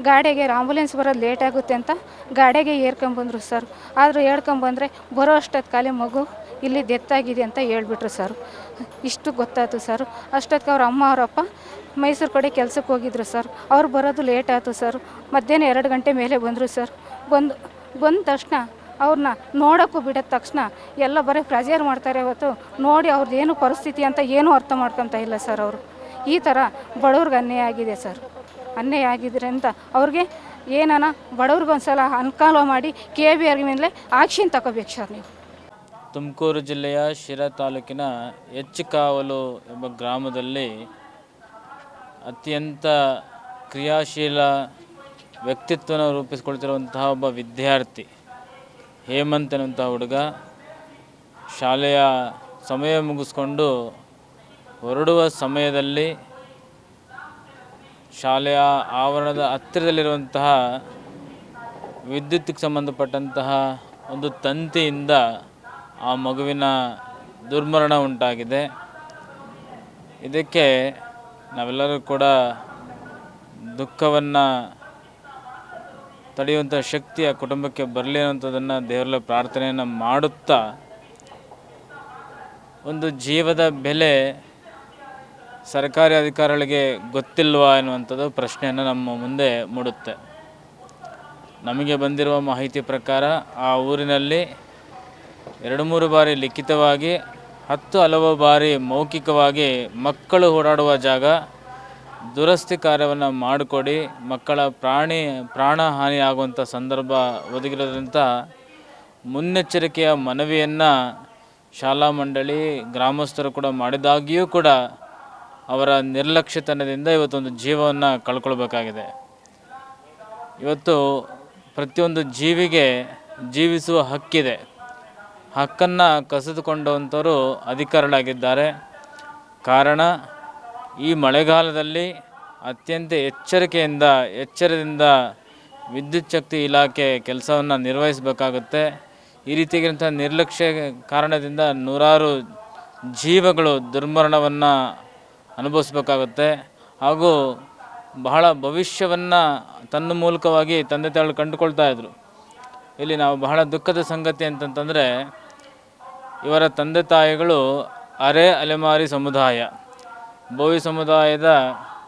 ಗಾಡಿಗೆ ಆಂಬುಲೆನ್ಸ್ ಬರೋದು ಲೇಟ್ ಆಗುತ್ತೆ ಅಂತ ಗಾಡಿಗೆ ಏರ್ಕೊಂಬಂದರು ಸರ್. ಆದರೂ ಹೇಳ್ಕೊಂಬಂದರೆ ಬರೋ ಅಷ್ಟೊತ್ತು ಕಾಲೇ ಮಗು ಇಲ್ಲಿ ಡೆತ್ ಆಗಿದೆ ಅಂತ ಹೇಳ್ಬಿಟ್ರು ಸರ್. ಇಷ್ಟು ಗೊತ್ತಾಯ್ತು ಸರ್. ಅಷ್ಟೊತ್ತಿಗೆ ಅವ್ರ ಅಮ್ಮ ಅವರಪ್ಪ ಮೈಸೂರು ಕಡೆ ಕೆಲಸಕ್ಕೆ ಹೋಗಿದ್ರು ಸರ್. ಅವ್ರು ಬರೋದು ಲೇಟ್ ಆಯಿತು ಸರ್. ಮಧ್ಯಾಹ್ನ 2 ಗಂಟೆ ಮೇಲೆ ಬಂದರು ಸರ್. ಬಂದ ತಕ್ಷಣ ಅವ್ರನ್ನ ನೋಡೋಕ್ಕೂ ಬಿಡೋದ ತಕ್ಷಣ ಎಲ್ಲ ಬರೀ ಪ್ರೆಜರ್ ಮಾಡ್ತಾರೆ. ಹೊತ್ತು ನೋಡಿ ಅವ್ರದ್ದೇನು ಪರಿಸ್ಥಿತಿ ಅಂತ ಏನೂ ಅರ್ಥ ಮಾಡ್ಕೊತಾ ಇಲ್ಲ ಸರ್. ಅವರು ಈ ಥರ ಬಡವ್ರಿಗೆ ಅನ್ಯಾಯ ಆಗಿದೆ ಸರ್. ಅನ್ಯಾಯ ಆಗಿದ್ರಿಂದ ಅವ್ರಿಗೆ ಏನಾನ ಬಡವ್ರಿಗೊಂದ್ಸಲ ಅನುಕೂಲ ಮಾಡಿ KBR ಮೇಲೆ ಆಕ್ಷನ್ ತಗೋಬೇಕು ಸರ್ ನೀವು. ತುಮಕೂರು ಜಿಲ್ಲೆಯ ಶಿರಾ ತಾಲೂಕಿನ ಹೆಚ್ಚಿಕಾವಲು ಎಂಬ ಗ್ರಾಮದಲ್ಲಿ ಅತ್ಯಂತ ಕ್ರಿಯಾಶೀಲ ವ್ಯಕ್ತಿತ್ವನ ರೂಪಿಸಿಕೊಳ್ತಿರುವಂತಹ ಒಬ್ಬ ವಿದ್ಯಾರ್ಥಿ ಹೇಮಂತ್ ಅನ್ನುವಂಥ ಹುಡುಗ ಶಾಲೆಯ ಸಮಯ ಮುಗಿಸ್ಕೊಂಡು ಹೊರಡುವ ಸಮಯದಲ್ಲಿ ಶಾಲೆಯ ಆವರಣದ ಹತ್ತಿರದಲ್ಲಿರುವಂತಹ ವಿದ್ಯುತ್ತಿಗೆ ಸಂಬಂಧಪಟ್ಟಂತಹ ಒಂದು ತಂತಿಯಿಂದ ಆ ಮಗುವಿನ ದುರ್ಮರಣ ಉಂಟಾಗಿದೆ. ಇದಕ್ಕೆ ನಾವೆಲ್ಲರೂ ಕೂಡ ದುಃಖವನ್ನು ತಡೆಯುವಂಥ ಶಕ್ತಿ ಆ ಕುಟುಂಬಕ್ಕೆ ಬರಲಿ ಅನ್ನೋಂಥದ್ದನ್ನು ದೇವರಲ್ಲಿ ಪ್ರಾರ್ಥನೆಯನ್ನು ಮಾಡುತ್ತಾ, ಒಂದು ಜೀವದ ಬೆಲೆ ಸರ್ಕಾರಿ ಅಧಿಕಾರಿಗಳಿಗೆ ಗೊತ್ತಿಲ್ವಾ ಎನ್ನುವಂಥದ್ದು ಪ್ರಶ್ನೆಯನ್ನು ನಮ್ಮ ಮುಂದೆ ಮೂಡುತ್ತೆ. ನಮಗೆ ಬಂದಿರುವ ಮಾಹಿತಿ ಪ್ರಕಾರ ಆ ಊರಿನಲ್ಲಿ 2-3 ಬಾರಿ ಲಿಖಿತವಾಗಿ, 10 ಹಲವು ಬಾರಿ ಮೌಖಿಕವಾಗಿ ಮಕ್ಕಳು ಓಡಾಡುವ ಜಾಗ ದುರಸ್ತಿ ಕಾರ್ಯವನ್ನು ಮಾಡಿಕೊಡಿ, ಮಕ್ಕಳ ಪ್ರಾಣ ಹಾನಿಯಾಗುವಂಥ ಸಂದರ್ಭ ಒದಗಿರೋದ್ರಿಂದ ಮುನ್ನೆಚ್ಚರಿಕೆಯ ಮನವಿಯನ್ನು ಶಾಲಾ ಮಂಡಳಿ ಗ್ರಾಮಸ್ಥರು ಕೂಡ ಮಾಡಿದಾಗಿಯೂ ಕೂಡ ಅವರ ನಿರ್ಲಕ್ಷ್ಯತನದಿಂದ ಇವತ್ತೊಂದು ಜೀವವನ್ನು ಕಳ್ಕೊಳ್ಬೇಕಾಗಿದೆ. ಇವತ್ತು ಪ್ರತಿಯೊಂದು ಜೀವಿಗೆ ಜೀವಿಸುವ ಹಕ್ಕಿದೆ. ಹಕ್ಕನ್ನು ಕಸಿದುಕೊಂಡಂಥವರು ಅಧಿಕಾರಿಗಳಾಗಿದ್ದಾರೆ. ಕಾರಣ, ಈ ಮಳೆಗಾಲದಲ್ಲಿ ಅತ್ಯಂತ ಎಚ್ಚರದಿಂದ ವಿದ್ಯುತ್ ಶಕ್ತಿ ಇಲಾಖೆ ಕೆಲಸವನ್ನು ನಿರ್ವಹಿಸಬೇಕಾಗುತ್ತೆ. ಈ ರೀತಿಯಾಗಿರುವಂಥ ನಿರ್ಲಕ್ಷ್ಯ ಕಾರಣದಿಂದ ನೂರಾರು ಜೀವಗಳು ದುರ್ಮರಣವನ್ನು ಅನುಭವಿಸಬೇಕಾಗುತ್ತೆ. ಹಾಗೂ ಬಹಳ ಭವಿಷ್ಯವನ್ನು ತನ್ನ ಮೂಲಕವಾಗಿ ತಂದೆ ತಾಯಿಗಳು ಕಂಡುಕೊಳ್ತಾ ಇದ್ದರು. ಇಲ್ಲಿ ನಾವು ಬಹಳ ದುಃಖದ ಸಂಗತಿ ಅಂತಂತಂದರೆ, ಇವರ ತಂದೆ ತಾಯಿಗಳು ಅರೆ ಅಲೆಮಾರಿ ಸಮುದಾಯ, ಬೋವಿ ಸಮುದಾಯದ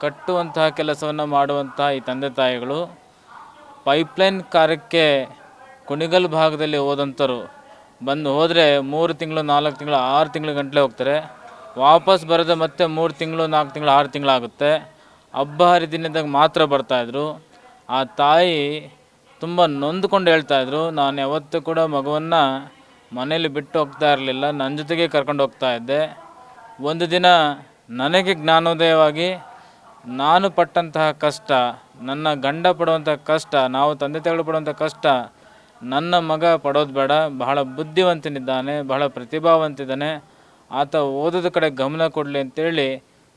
ಕಟ್ಟುವಂತಹ ಕೆಲಸವನ್ನು ಮಾಡುವಂತಹ ಈ ತಂದೆ ತಾಯಿಗಳು ಪೈಪ್ಲೈನ್ ಕಾರ್ಯಕ್ಕೆ ಕುಣಿಗಲ್ ಭಾಗದಲ್ಲಿ ಹೋದಂಥರು ಹೋದರೆ 3 ತಿಂಗಳು 4 ತಿಂಗಳು 6 ತಿಂಗಳ ಗಂಟಲೆ ಹೋಗ್ತಾರೆ. ವಾಪಸ್ ಬರೋದು ಮತ್ತೆ 3 ತಿಂಗಳು 4 ತಿಂಗಳು 6 ತಿಂಗಳಾಗುತ್ತೆ. ಹಬ್ಬ ಹರಿದಿನದಾಗ ಮಾತ್ರ ಬರ್ತಾಯಿದ್ರು. ಆ ತಾಯಿ ತುಂಬ ನೊಂದುಕೊಂಡು ಹೇಳ್ತಾಯಿದ್ರು, ನಾನು ಯಾವತ್ತೂ ಕೂಡ ಮಗುವನ್ನು ಮನೇಲಿ ಬಿಟ್ಟು ಹೋಗ್ತಾ ಇರಲಿಲ್ಲ, ನನ್ನ ಜೊತೆಗೆ ಕರ್ಕೊಂಡು ಹೋಗ್ತಾ ಇದ್ದೆ. ಒಂದು ದಿನ ನನಗೆ ಜ್ಞಾನೋದಯವಾಗಿ ನಾನು ಪಟ್ಟಂತಹ ಕಷ್ಟ, ನನ್ನ ಗಂಡ ಪಡುವಂಥ ಕಷ್ಟ, ನಾವು ತಂದೆ ತಾಯಿಗಳು ಪಡುವಂಥ ಕಷ್ಟ ನನ್ನ ಮಗ ಪಡೋದು ಬೇಡ. ಬಹಳ ಬುದ್ಧಿವಂತನಿದ್ದಾನೆ, ಬಹಳ ಪ್ರತಿಭಾವಂತಿದ್ದಾನೆ, ಆತ ಓದೋದ ಕಡೆ ಗಮನ ಕೊಡಲಿ ಅಂತೇಳಿ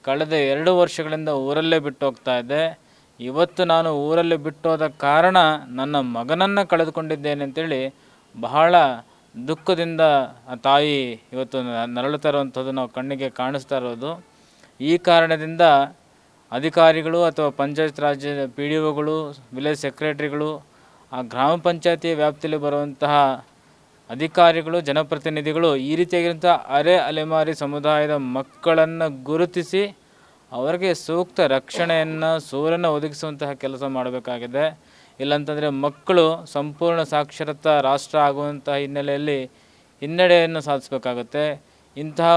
ಕಳೆದ 2 ವರ್ಷಗಳಿಂದ ಊರಲ್ಲೇ ಬಿಟ್ಟು ಹೋಗ್ತಾ ಇದ್ದೆ. ಇವತ್ತು ನಾನು ಊರಲ್ಲಿ ಬಿಟ್ಟು ಹೋದ ಕಾರಣ ನನ್ನ ಮಗನನ್ನು ಕಳೆದುಕೊಂಡಿದ್ದೇನೆ ಅಂತೇಳಿ ಬಹಳ ದುಃಖದಿಂದ ಆ ತಾಯಿ ಇವತ್ತು ನರಳುತ್ತಾ ಇರುವಂಥದ್ದು ನಾವು ಕಣ್ಣಿಗೆ ಕಾಣಿಸ್ತಾ ಇರೋದು. ಈ ಕಾರಣದಿಂದ ಅಧಿಕಾರಿಗಳು ಅಥವಾ ಪಂಚಾಯತ್ ರಾಜ್ PDOಗಳು, ವಿಲೇಜ್ ಸೆಕ್ರೆಟರಿಗಳು, ಆ ಗ್ರಾಮ ಪಂಚಾಯತಿ ವ್ಯಾಪ್ತಿಯಲ್ಲಿ ಬರುವಂತಹ ಅಧಿಕಾರಿಗಳು, ಜನಪ್ರತಿನಿಧಿಗಳು ಈ ರೀತಿಯಾಗಿರುವಂಥ ಅರೆ ಅಲೆಮಾರಿ ಸಮುದಾಯದ ಮಕ್ಕಳನ್ನು ಗುರುತಿಸಿ ಅವರಿಗೆ ಸೂಕ್ತ ರಕ್ಷಣೆಯನ್ನು, ಸೂರನ್ನು ಒದಗಿಸುವಂತಹ ಕೆಲಸ ಮಾಡಬೇಕಾಗಿದೆ. ಇಲ್ಲಾಂತಂದರೆ ಮಕ್ಕಳು ಸಂಪೂರ್ಣ ಸಾಕ್ಷರತಾ ರಾಷ್ಟ್ರ ಆಗುವಂತಹ ಹಿನ್ನೆಲೆಯಲ್ಲಿ ಹಿನ್ನಡೆಯನ್ನು ಸಾಧಿಸಬೇಕಾಗುತ್ತೆ. ಇಂತಹ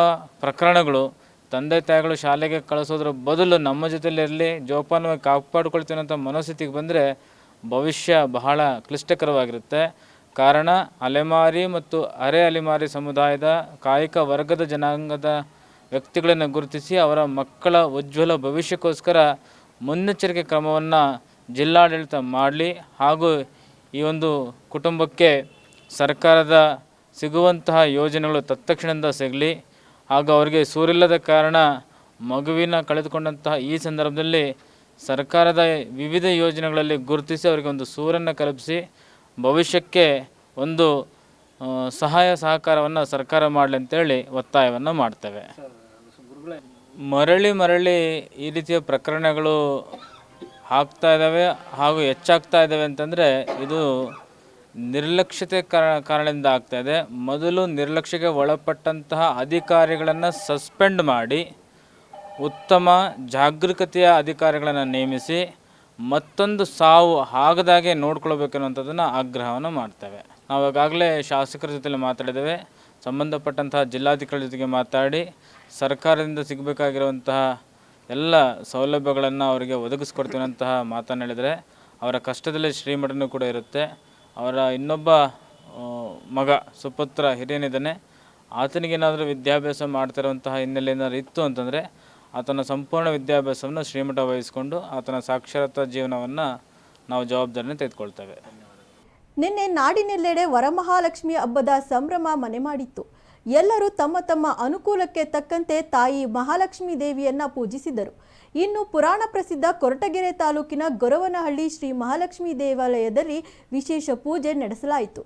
ಪ್ರಕರಣಗಳು ತಂದೆ ತಾಯಿಗಳು ಶಾಲೆಗೆ ಕಳಿಸೋದ್ರ ಬದಲು ನಮ್ಮ ಜೊತೆಲಿರಲಿ, ಜೋಪಾನವಾಗಿ ಕಾಪಾಡಿಕೊಳ್ತೀನಿ ಅಂತ ಮನಸ್ಥಿತಿಗೆ ಬಂದರೆ ಭವಿಷ್ಯ ಬಹಳ ಕ್ಲಿಷ್ಟಕರವಾಗಿರುತ್ತೆ. ಕಾರಣ, ಅಲೆಮಾರಿ ಮತ್ತು ಅರೆ ಅಲೆಮಾರಿ ಸಮುದಾಯದ ಕಾಯಕ ವರ್ಗದ ಜನಾಂಗದ ವ್ಯಕ್ತಿಗಳನ್ನು ಗುರುತಿಸಿ ಅವರ ಮಕ್ಕಳ ಉಜ್ವಲ ಭವಿಷ್ಯಕ್ಕೋಸ್ಕರ ಮುನ್ನೆಚ್ಚರಿಕೆ ಕ್ರಮವನ್ನು ಜಿಲ್ಲಾಡಳಿತ ಮಾಡಲಿ. ಹಾಗೂ ಈ ಒಂದು ಕುಟುಂಬಕ್ಕೆ ಸರ್ಕಾರದ ಸಿಗುವಂತಹ ಯೋಜನೆಗಳು ತತ್ಕ್ಷಣದಿಂದ ಸಿಗಲಿ. ಹಾಗೂ ಅವರಿಗೆ ಸೂರಿಲ್ಲದ ಕಾರಣ ಮಗುವಿನ ಕಳೆದುಕೊಂಡಂತಹ ಈ ಸಂದರ್ಭದಲ್ಲಿ ಸರ್ಕಾರದ ವಿವಿಧ ಯೋಜನೆಗಳಲ್ಲಿ ಗುರುತಿಸಿ ಅವರಿಗೆ ಒಂದು ಸೂರನ್ನು ಕಲ್ಪಿಸಿ ಭವಿಷ್ಯಕ್ಕೆ ಒಂದು ಸಹಾಯ ಸಹಕಾರವನ್ನು ಸರ್ಕಾರ ಮಾಡಲಿ ಅಂತೇಳಿ ಒತ್ತಾಯವನ್ನು ಮಾಡ್ತೇವೆ. ಮರಳಿ ಈ ರೀತಿಯ ಪ್ರಕರಣಗಳು ಆಗ್ತಾ ಇದ್ದಾವೆ ಹಾಗೂ ಹೆಚ್ಚಾಗ್ತಾ ಇದ್ದಾವೆ ಅಂತಂದರೆ ಇದು ನಿರ್ಲಕ್ಷ್ಯತೆ ಕಾರಣದಿಂದ ಆಗ್ತಾಯಿದೆ. ಮೊದಲು ನಿರ್ಲಕ್ಷ್ಯಕ್ಕೆ ಒಳಪಟ್ಟಂತಹ ಅಧಿಕಾರಿಗಳನ್ನು ಸಸ್ಪೆಂಡ್ ಮಾಡಿ ಉತ್ತಮ ಜಾಗರೂಕತೆಯ ಅಧಿಕಾರಿಗಳನ್ನು ನೇಮಿಸಿ ಮತ್ತೊಂದು ಸಾವು ಆಗದಾಗೆ ನೋಡ್ಕೊಳ್ಬೇಕನ್ನುವಂಥದ್ದನ್ನು ಆಗ್ರಹವನ್ನು ಮಾಡ್ತೇವೆ. ನಾವು ಈಗಾಗಲೇ ಶಾಸಕರ ಜೊತೆಲಿ ಮಾತಾಡಿದ್ದೇವೆ. ಸಂಬಂಧಪಟ್ಟಂತಹ ಜಿಲ್ಲಾಧಿಕಾರಿ ಜೊತೆಗೆ ಮಾತಾಡಿ ಸರ್ಕಾರದಿಂದ ಸಿಗಬೇಕಾಗಿರುವಂತಹ ಎಲ್ಲ ಸೌಲಭ್ಯಗಳನ್ನು ಅವರಿಗೆ ಒದಗಿಸ್ಕೊಡ್ತೀವಿ ಅಂತಹ ಮಾತನ್ನು ಹೇಳಿದರೆ, ಅವರ ಕಷ್ಟದಲ್ಲಿ ಶ್ರೀಮಠನೂ ಕೂಡ ಇರುತ್ತೆ. ಅವರ ಇನ್ನೊಬ್ಬ ಮಗ ಸುಪುತ್ರ ಹಿರಿಯನಿದ್ದಾನೆ, ಆತನಿಗೇನಾದರೂ ವಿದ್ಯಾಭ್ಯಾಸ ಮಾಡ್ತಿರುವಂತಹ ಹಿನ್ನೆಲೆ ಏನಾದರೂ ಇತ್ತು ಅಂತಂದರೆ ಆತನ ಸಂಪೂರ್ಣ ವಿದ್ಯಾಭ್ಯಾಸವನ್ನು ಶ್ರೀಮಠ ವಹಿಸಿಕೊಂಡು ಆತನ ಸಾಕ್ಷರತಾ ಜೀವನವನ್ನು ನಾವು ಜವಾಬ್ದಾರಿಯನ್ನು ತೆಗೆದುಕೊಳ್ತೇವೆ. ನಿನ್ನೆ ನಾಡಿನೆಲ್ಲೆಡೆ ವರಮಹಾಲಕ್ಷ್ಮಿ ಹಬ್ಬದ ಸಂಭ್ರಮ ಮನೆ ಮಾಡಿತ್ತು. ಎಲ್ಲರೂ ತಮ್ಮ ತಮ್ಮ ಅನುಕೂಲಕ್ಕೆ ತಕ್ಕಂತೆ ತಾಯಿ ಮಹಾಲಕ್ಷ್ಮೀ ದೇವಿಯನ್ನ ಪೂಜಿಸಿದರು. ಇನ್ನು ಪುರಾಣ ಪ್ರಸಿದ್ಧ ಕೊರಟಗೆರೆ ತಾಲೂಕಿನ ಗೊರವನಹಳ್ಳಿ ಶ್ರೀ ಮಹಾಲಕ್ಷ್ಮೀ ದೇವಾಲಯದಲ್ಲಿ ವಿಶೇಷ ಪೂಜೆ ನಡೆಸಲಾಯಿತು.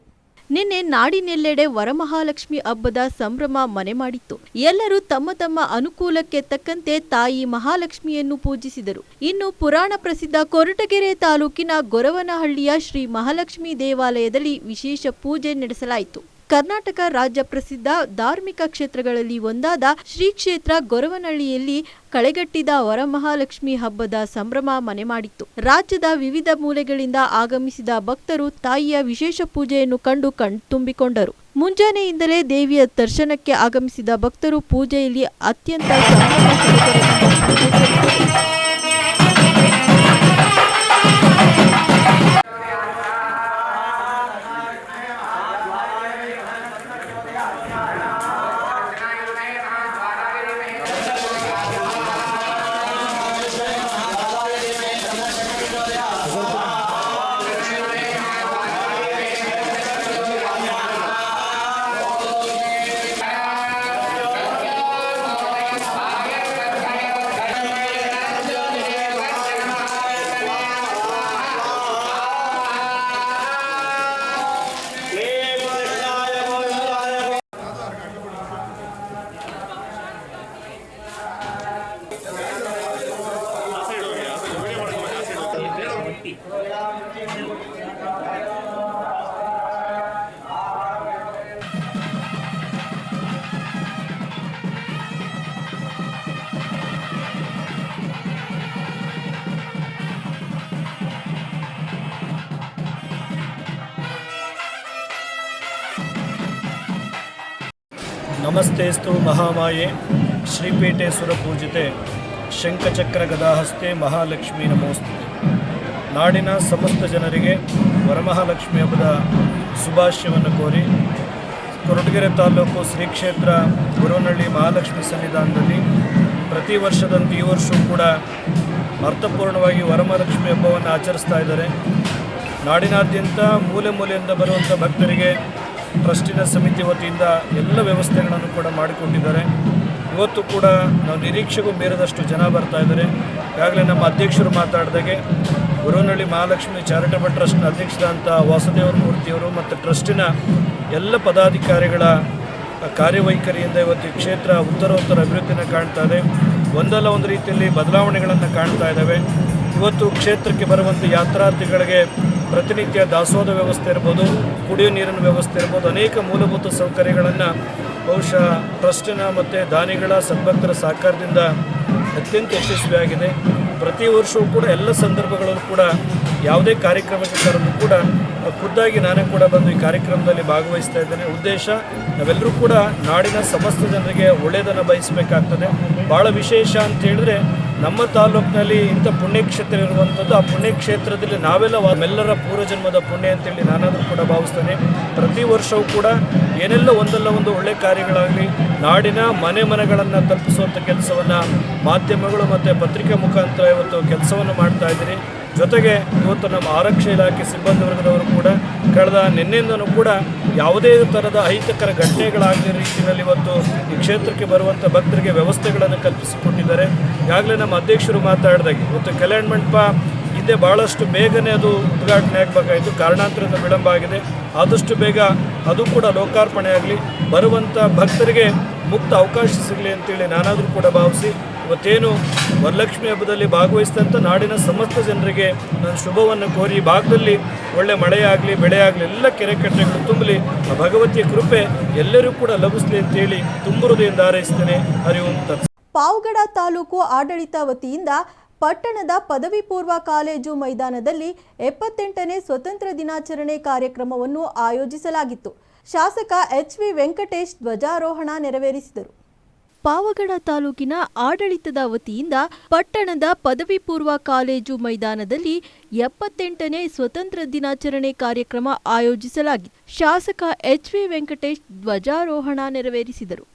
ನಿನ್ನೆ ನಾಡಿನೆಲ್ಲೆಡೆ ವರಮಹಾಲಕ್ಷ್ಮಿ ಹಬ್ಬದ ಸಂಭ್ರಮ ಮನೆ ಮಾಡಿತ್ತು. ಎಲ್ಲರೂ ತಮ್ಮ ತಮ್ಮ ಅನುಕೂಲಕ್ಕೆ ತಕ್ಕಂತೆ ತಾಯಿ ಮಹಾಲಕ್ಷ್ಮಿಯನ್ನು ಪೂಜಿಸಿದರು. ಇನ್ನು ಪುರಾಣ ಪ್ರಸಿದ್ಧ ಕೊರಟಗೆರೆ ತಾಲೂಕಿನ ಗೊರವನಹಳ್ಳಿಯ ಶ್ರೀ ಮಹಾಲಕ್ಷ್ಮಿ ದೇವಾಲಯದಲ್ಲಿ ವಿಶೇಷ ಪೂಜೆ ನಡೆಸಲಾಯಿತು. ಕರ್ನಾಟಕ ರಾಜ್ಯ ಪ್ರಸಿದ್ಧ ಧಾರ್ಮಿಕ ಕ್ಷೇತ್ರಗಳಲ್ಲಿ ಒಂದಾದ ಶ್ರೀ ಕ್ಷೇತ್ರ ಗೊರವನಹಳ್ಳಿಯಲ್ಲಿ ಕಳೆಗಟ್ಟಿದ ವರಮಹಾಲಕ್ಷ್ಮಿ ಹಬ್ಬದ ಸಂಭ್ರಮ ಮನೆ ಮಾಡಿತ್ತು. ರಾಜ್ಯದ ವಿವಿಧ ಮೂಲೆಗಳಿಂದ ಆಗಮಿಸಿದ ಭಕ್ತರು ತಾಯಿಯ ವಿಶೇಷ ಪೂಜೆಯನ್ನು ಕಂಡು ಕಣ್ತುಂಬಿಕೊಂಡರು. ಮುಂಜಾನೆಯಿಂದಲೇ ದೇವಿಯ ದರ್ಶನಕ್ಕೆ ಆಗಮಿಸಿದ ಭಕ್ತರು ಪೂಜೆಯಲ್ಲಿ ಅತ್ಯಂತ ಸಂಭ್ರಮ ಸಡಗರದಿಂದ ನಮಸ್ತೆಸ್ತು ಮಹಾಮಾಯೆ ಶ್ರೀಪೇಟೆ ಸುರಪೂಜಿತೆ ಶಂಖಚಕ್ರ ಗದಾಹಸ್ತೆ ಮಹಾಲಕ್ಷ್ಮಿ ನಮೋಸ್ತುತೆ. ನಾಡಿನ ಸಮಸ್ತ ಜನರಿಗೆ ವರಮಹಾಲಕ್ಷ್ಮಿ ಹಬ್ಬದ ಶುಭಾಶಯವನ್ನು ಕೋರಿ ಕೊರಟಗೆರೆ ತಾಲೂಕು ಶ್ರೀ ಕ್ಷೇತ್ರ ಗೊರವನಹಳ್ಳಿ ಮಹಾಲಕ್ಷ್ಮಿ ಸನ್ನಿಧಾನದಲ್ಲಿ ಪ್ರತಿ ವರ್ಷದಂತೆ ಈ ವರ್ಷವೂ ಕೂಡ ಅರ್ಥಪೂರ್ಣವಾಗಿ ವರಮಹಾಲಕ್ಷ್ಮಿ ಹಬ್ಬವನ್ನು ಆಚರಿಸ್ತಾ ಇದ್ದಾರೆ. ನಾಡಿನಾದ್ಯಂತ ಮೂಲೆ ಮೂಲೆಯಿಂದ ಬರುವಂಥ ಭಕ್ತರಿಗೆ ಟ್ರಸ್ಟಿನ ಸಮಿತಿ ವತಿಯಿಂದ ಎಲ್ಲ ವ್ಯವಸ್ಥೆಗಳನ್ನು ಕೂಡ ಮಾಡಿಕೊಂಡಿದ್ದಾರೆ. ಇವತ್ತು ಕೂಡ ನಾವು ನಿರೀಕ್ಷೆಗೂ ಮೀರಿದಷ್ಟು ಜನ ಬರ್ತಾ ಇದ್ದಾರೆ. ಈಗಾಗಲೇ ನಮ್ಮ ಅಧ್ಯಕ್ಷರು ಮಾತಾಡಿದಾಗೆ ಗೊರವನಹಳ್ಳಿ ಮಹಾಲಕ್ಷ್ಮಿ ಚಾರಿಟಬಲ್ ಟ್ರಸ್ಟ್ನ ಅಧ್ಯಕ್ಷರಾದಂಥ ವಾಸುದೇವ ಮೂರ್ತಿಯವರು ಮತ್ತು ಟ್ರಸ್ಟಿನ ಎಲ್ಲ ಪದಾಧಿಕಾರಿಗಳ ಕಾರ್ಯವೈಖರಿಯಿಂದ ಇವತ್ತು ಈ ಕ್ಷೇತ್ರ ಉತ್ತರೋತ್ತರ ಅಭಿವೃದ್ಧಿನ ಕಾಣ್ತಾ ಇದೆ. ಒಂದಲ್ಲ ಒಂದು ರೀತಿಯಲ್ಲಿ ಬದಲಾವಣೆಗಳನ್ನು ಕಾಣ್ತಾ ಇದ್ದಾವೆ. ಇವತ್ತು ಕ್ಷೇತ್ರಕ್ಕೆ ಬರುವಂಥ ಯಾತ್ರಾರ್ಥಿಗಳಿಗೆ ಪ್ರತಿನಿತ್ಯ ದಾಸೋಹ ವ್ಯವಸ್ಥೆ ಇರ್ಬೋದು, ಕುಡಿಯೋ ನೀರಿನ ವ್ಯವಸ್ಥೆ ಇರ್ಬೋದು, ಅನೇಕ ಮೂಲಭೂತ ಸೌಕರ್ಯಗಳನ್ನು ಬಹುಶಃ ಟ್ರಸ್ಟಿನ ಮತ್ತು ದಾನಿಗಳ ಸದ್ಭಕ್ತರ ಸಹಕಾರದಿಂದ ಅತ್ಯಂತ ಯಶಸ್ವಿಯಾಗಿದೆ. ಪ್ರತಿ ವರ್ಷವೂ ಕೂಡ ಎಲ್ಲ ಸಂದರ್ಭಗಳಲ್ಲೂ ಕೂಡ ಯಾವುದೇ ಕಾರ್ಯಕ್ರಮಕ್ಕೆ ಕರೆದು ಕೂಡ ಖುದ್ದಾಗಿ ನಾನೇ ಕೂಡ ಬಂದು ಈ ಕಾರ್ಯಕ್ರಮದಲ್ಲಿ ಭಾಗವಹಿಸ್ತಾ ಇದ್ದೇನೆ. ಉದ್ದೇಶ ನಾವೆಲ್ಲರೂ ಕೂಡ ನಾಡಿನ ಸಮಸ್ತ ಜನರಿಗೆ ಒಳ್ಳೆಯದನ್ನು ಬಯಸಬೇಕಾಗ್ತದೆ. ಭಾಳ ವಿಶೇಷ ಅಂತ ಹೇಳಿದ್ರೆ ನಮ್ಮ ತಾಲೂಕಿನಲ್ಲಿ ಇಂಥ ಪುಣ್ಯಕ್ಷೇತ್ರ ಇರುವಂಥದ್ದು. ಆ ಪುಣ್ಯಕ್ಷೇತ್ರದಲ್ಲಿ ನಾವೆಲ್ಲರ ಪೂರ್ವಜನ್ಮದ ಪುಣ್ಯ ಅಂತೇಳಿ ನಾನಾದರೂ ಕೂಡ ಭಾವಿಸ್ತೇನೆ. ಪ್ರತಿ ವರ್ಷವೂ ಕೂಡ ಏನೆಲ್ಲ ಒಂದಲ್ಲ ಒಂದು ಒಳ್ಳೆಯ ಕಾರ್ಯಗಳಾಗಲಿ ನಾಡಿನ ಮನೆಗಳನ್ನು ತಲುಪಿಸುವಂಥ ಕೆಲಸವನ್ನು ಮಾಧ್ಯಮಗಳು ಮತ್ತು ಪತ್ರಿಕೆ ಮುಖಾಂತರ ಇವತ್ತು ಕೆಲಸವನ್ನು ಮಾಡ್ತಾ ಇದ್ದೀರಿ. ಜೊತೆಗೆ ಇವತ್ತು ನಮ್ಮ ಆರಕ್ಷಾ ಇಲಾಖೆ ಸಿಬ್ಬಂದಿ ವರ್ಗದವರು ಕೂಡ ಕಳೆದ ನಿನ್ನೆಯಿಂದನೂ ಕೂಡ ಯಾವುದೇ ಥರದ ಅಹಿತಕರ ಘಟನೆಗಳಾಗದ ರೀತಿಯಲ್ಲಿ ಇವತ್ತು ಈ ಕ್ಷೇತ್ರಕ್ಕೆ ಬರುವಂಥ ಭಕ್ತರಿಗೆ ವ್ಯವಸ್ಥೆಗಳನ್ನು ಕಲ್ಪಿಸಿಕೊಟ್ಟಿದ್ದಾರೆ. ಈಗಾಗಲೇ ನಮ್ಮ ಅಧ್ಯಕ್ಷರು ಮಾತಾಡಿದಾಗೆ ಇವತ್ತು ಕಲ್ಯಾಣ ಮಂಟಪ ಹಿಂದೆ ಭಾಳಷ್ಟು ಬೇಗನೆ ಅದು ಉದ್ಘಾಟನೆ ಆಗಬೇಕಾಯಿತು, ಕಾರಣಾಂತರದಿಂದ ವಿಳಂಬ ಆಗಿದೆ. ಆದಷ್ಟು ಬೇಗ ಅದು ಕೂಡ ಲೋಕಾರ್ಪಣೆ ಆಗಲಿ, ಬರುವಂಥ ಭಕ್ತರಿಗೆ ಮುಕ್ತ ಅವಕಾಶ ಸಿಗಲಿ ಅಂತೇಳಿ ನಾನಾದರೂ ಕೂಡ ಭಾವಿಸಿ ಇವತ್ತೇನು ವರಲಕ್ಷ್ಮಿ ಹಬ್ಬದಲ್ಲಿ ಭಾಗವಹಿಸಿದಂಥ ನಾಡಿನ ಸಮಸ್ತ ಜನರಿಗೆ ನಾನು ಶುಭವನ್ನು ಕೋರಿ ಈ ಭಾಗದಲ್ಲಿ ಒಳ್ಳೆ ಮಳೆಯಾಗಲಿ ಬೆಳೆಯಾಗಲಿ ಎಲ್ಲ ಕೆರೆ ಕಟ್ಟೆಗಳು ತುಂಬಲಿ, ಆ ಭಗವತಿಯ ಕೃಪೆ ಎಲ್ಲರೂ ಕೂಡ ಲಭಿಸಲಿ ಅಂತೇಳಿ ತುಂಬ ಹೃದಯದಿಂದ ಹಾರೈಸ್ತೇನೆ. ಹರಿ ಓಂ ತತ್ಸತ್. ಪಾವಗಡ ತಾಲೂಕು ಆಡಳಿತ ವತಿಯಿಂದ ಪಟ್ಟಣದ ಪದವಿ ಪೂರ್ವ ಕಾಲೇಜು ಮೈದಾನದಲ್ಲಿ 78ನೇ ಸ್ವತಂತ್ರ ದಿನಾಚರಣೆ ಕಾರ್ಯಕ್ರಮವನ್ನು ಆಯೋಜಿಸಲಾಗಿತ್ತು. ಶಾಸಕ ಎಚ್.ವಿ. ವೆಂಕಟೇಶ್ ಧ್ವಜಾರೋಹಣ ನೆರವೇರಿಸಿದರು. ಪಾವಗಡ ತಾಲೂಕಿನ ಆಡಳಿತದ ವತಿಯಿಂದ ಪಟ್ಟಣದ ಪದವಿ ಪೂರ್ವ ಕಾಲೇಜು ಮೈದಾನದಲ್ಲಿ 78ನೇ ಸ್ವತಂತ್ರ ದಿನಾಚರಣೆ ಕಾರ್ಯಕ್ರಮ ಆಯೋಜಿಸಲಾಗಿತ್ತು. ಶಾಸಕ ಎಚ್.ವಿ. ವೆಂಕಟೇಶ್ ಧ್ವಜಾರೋಹಣ ನೆರವೇರಿಸಿದರು.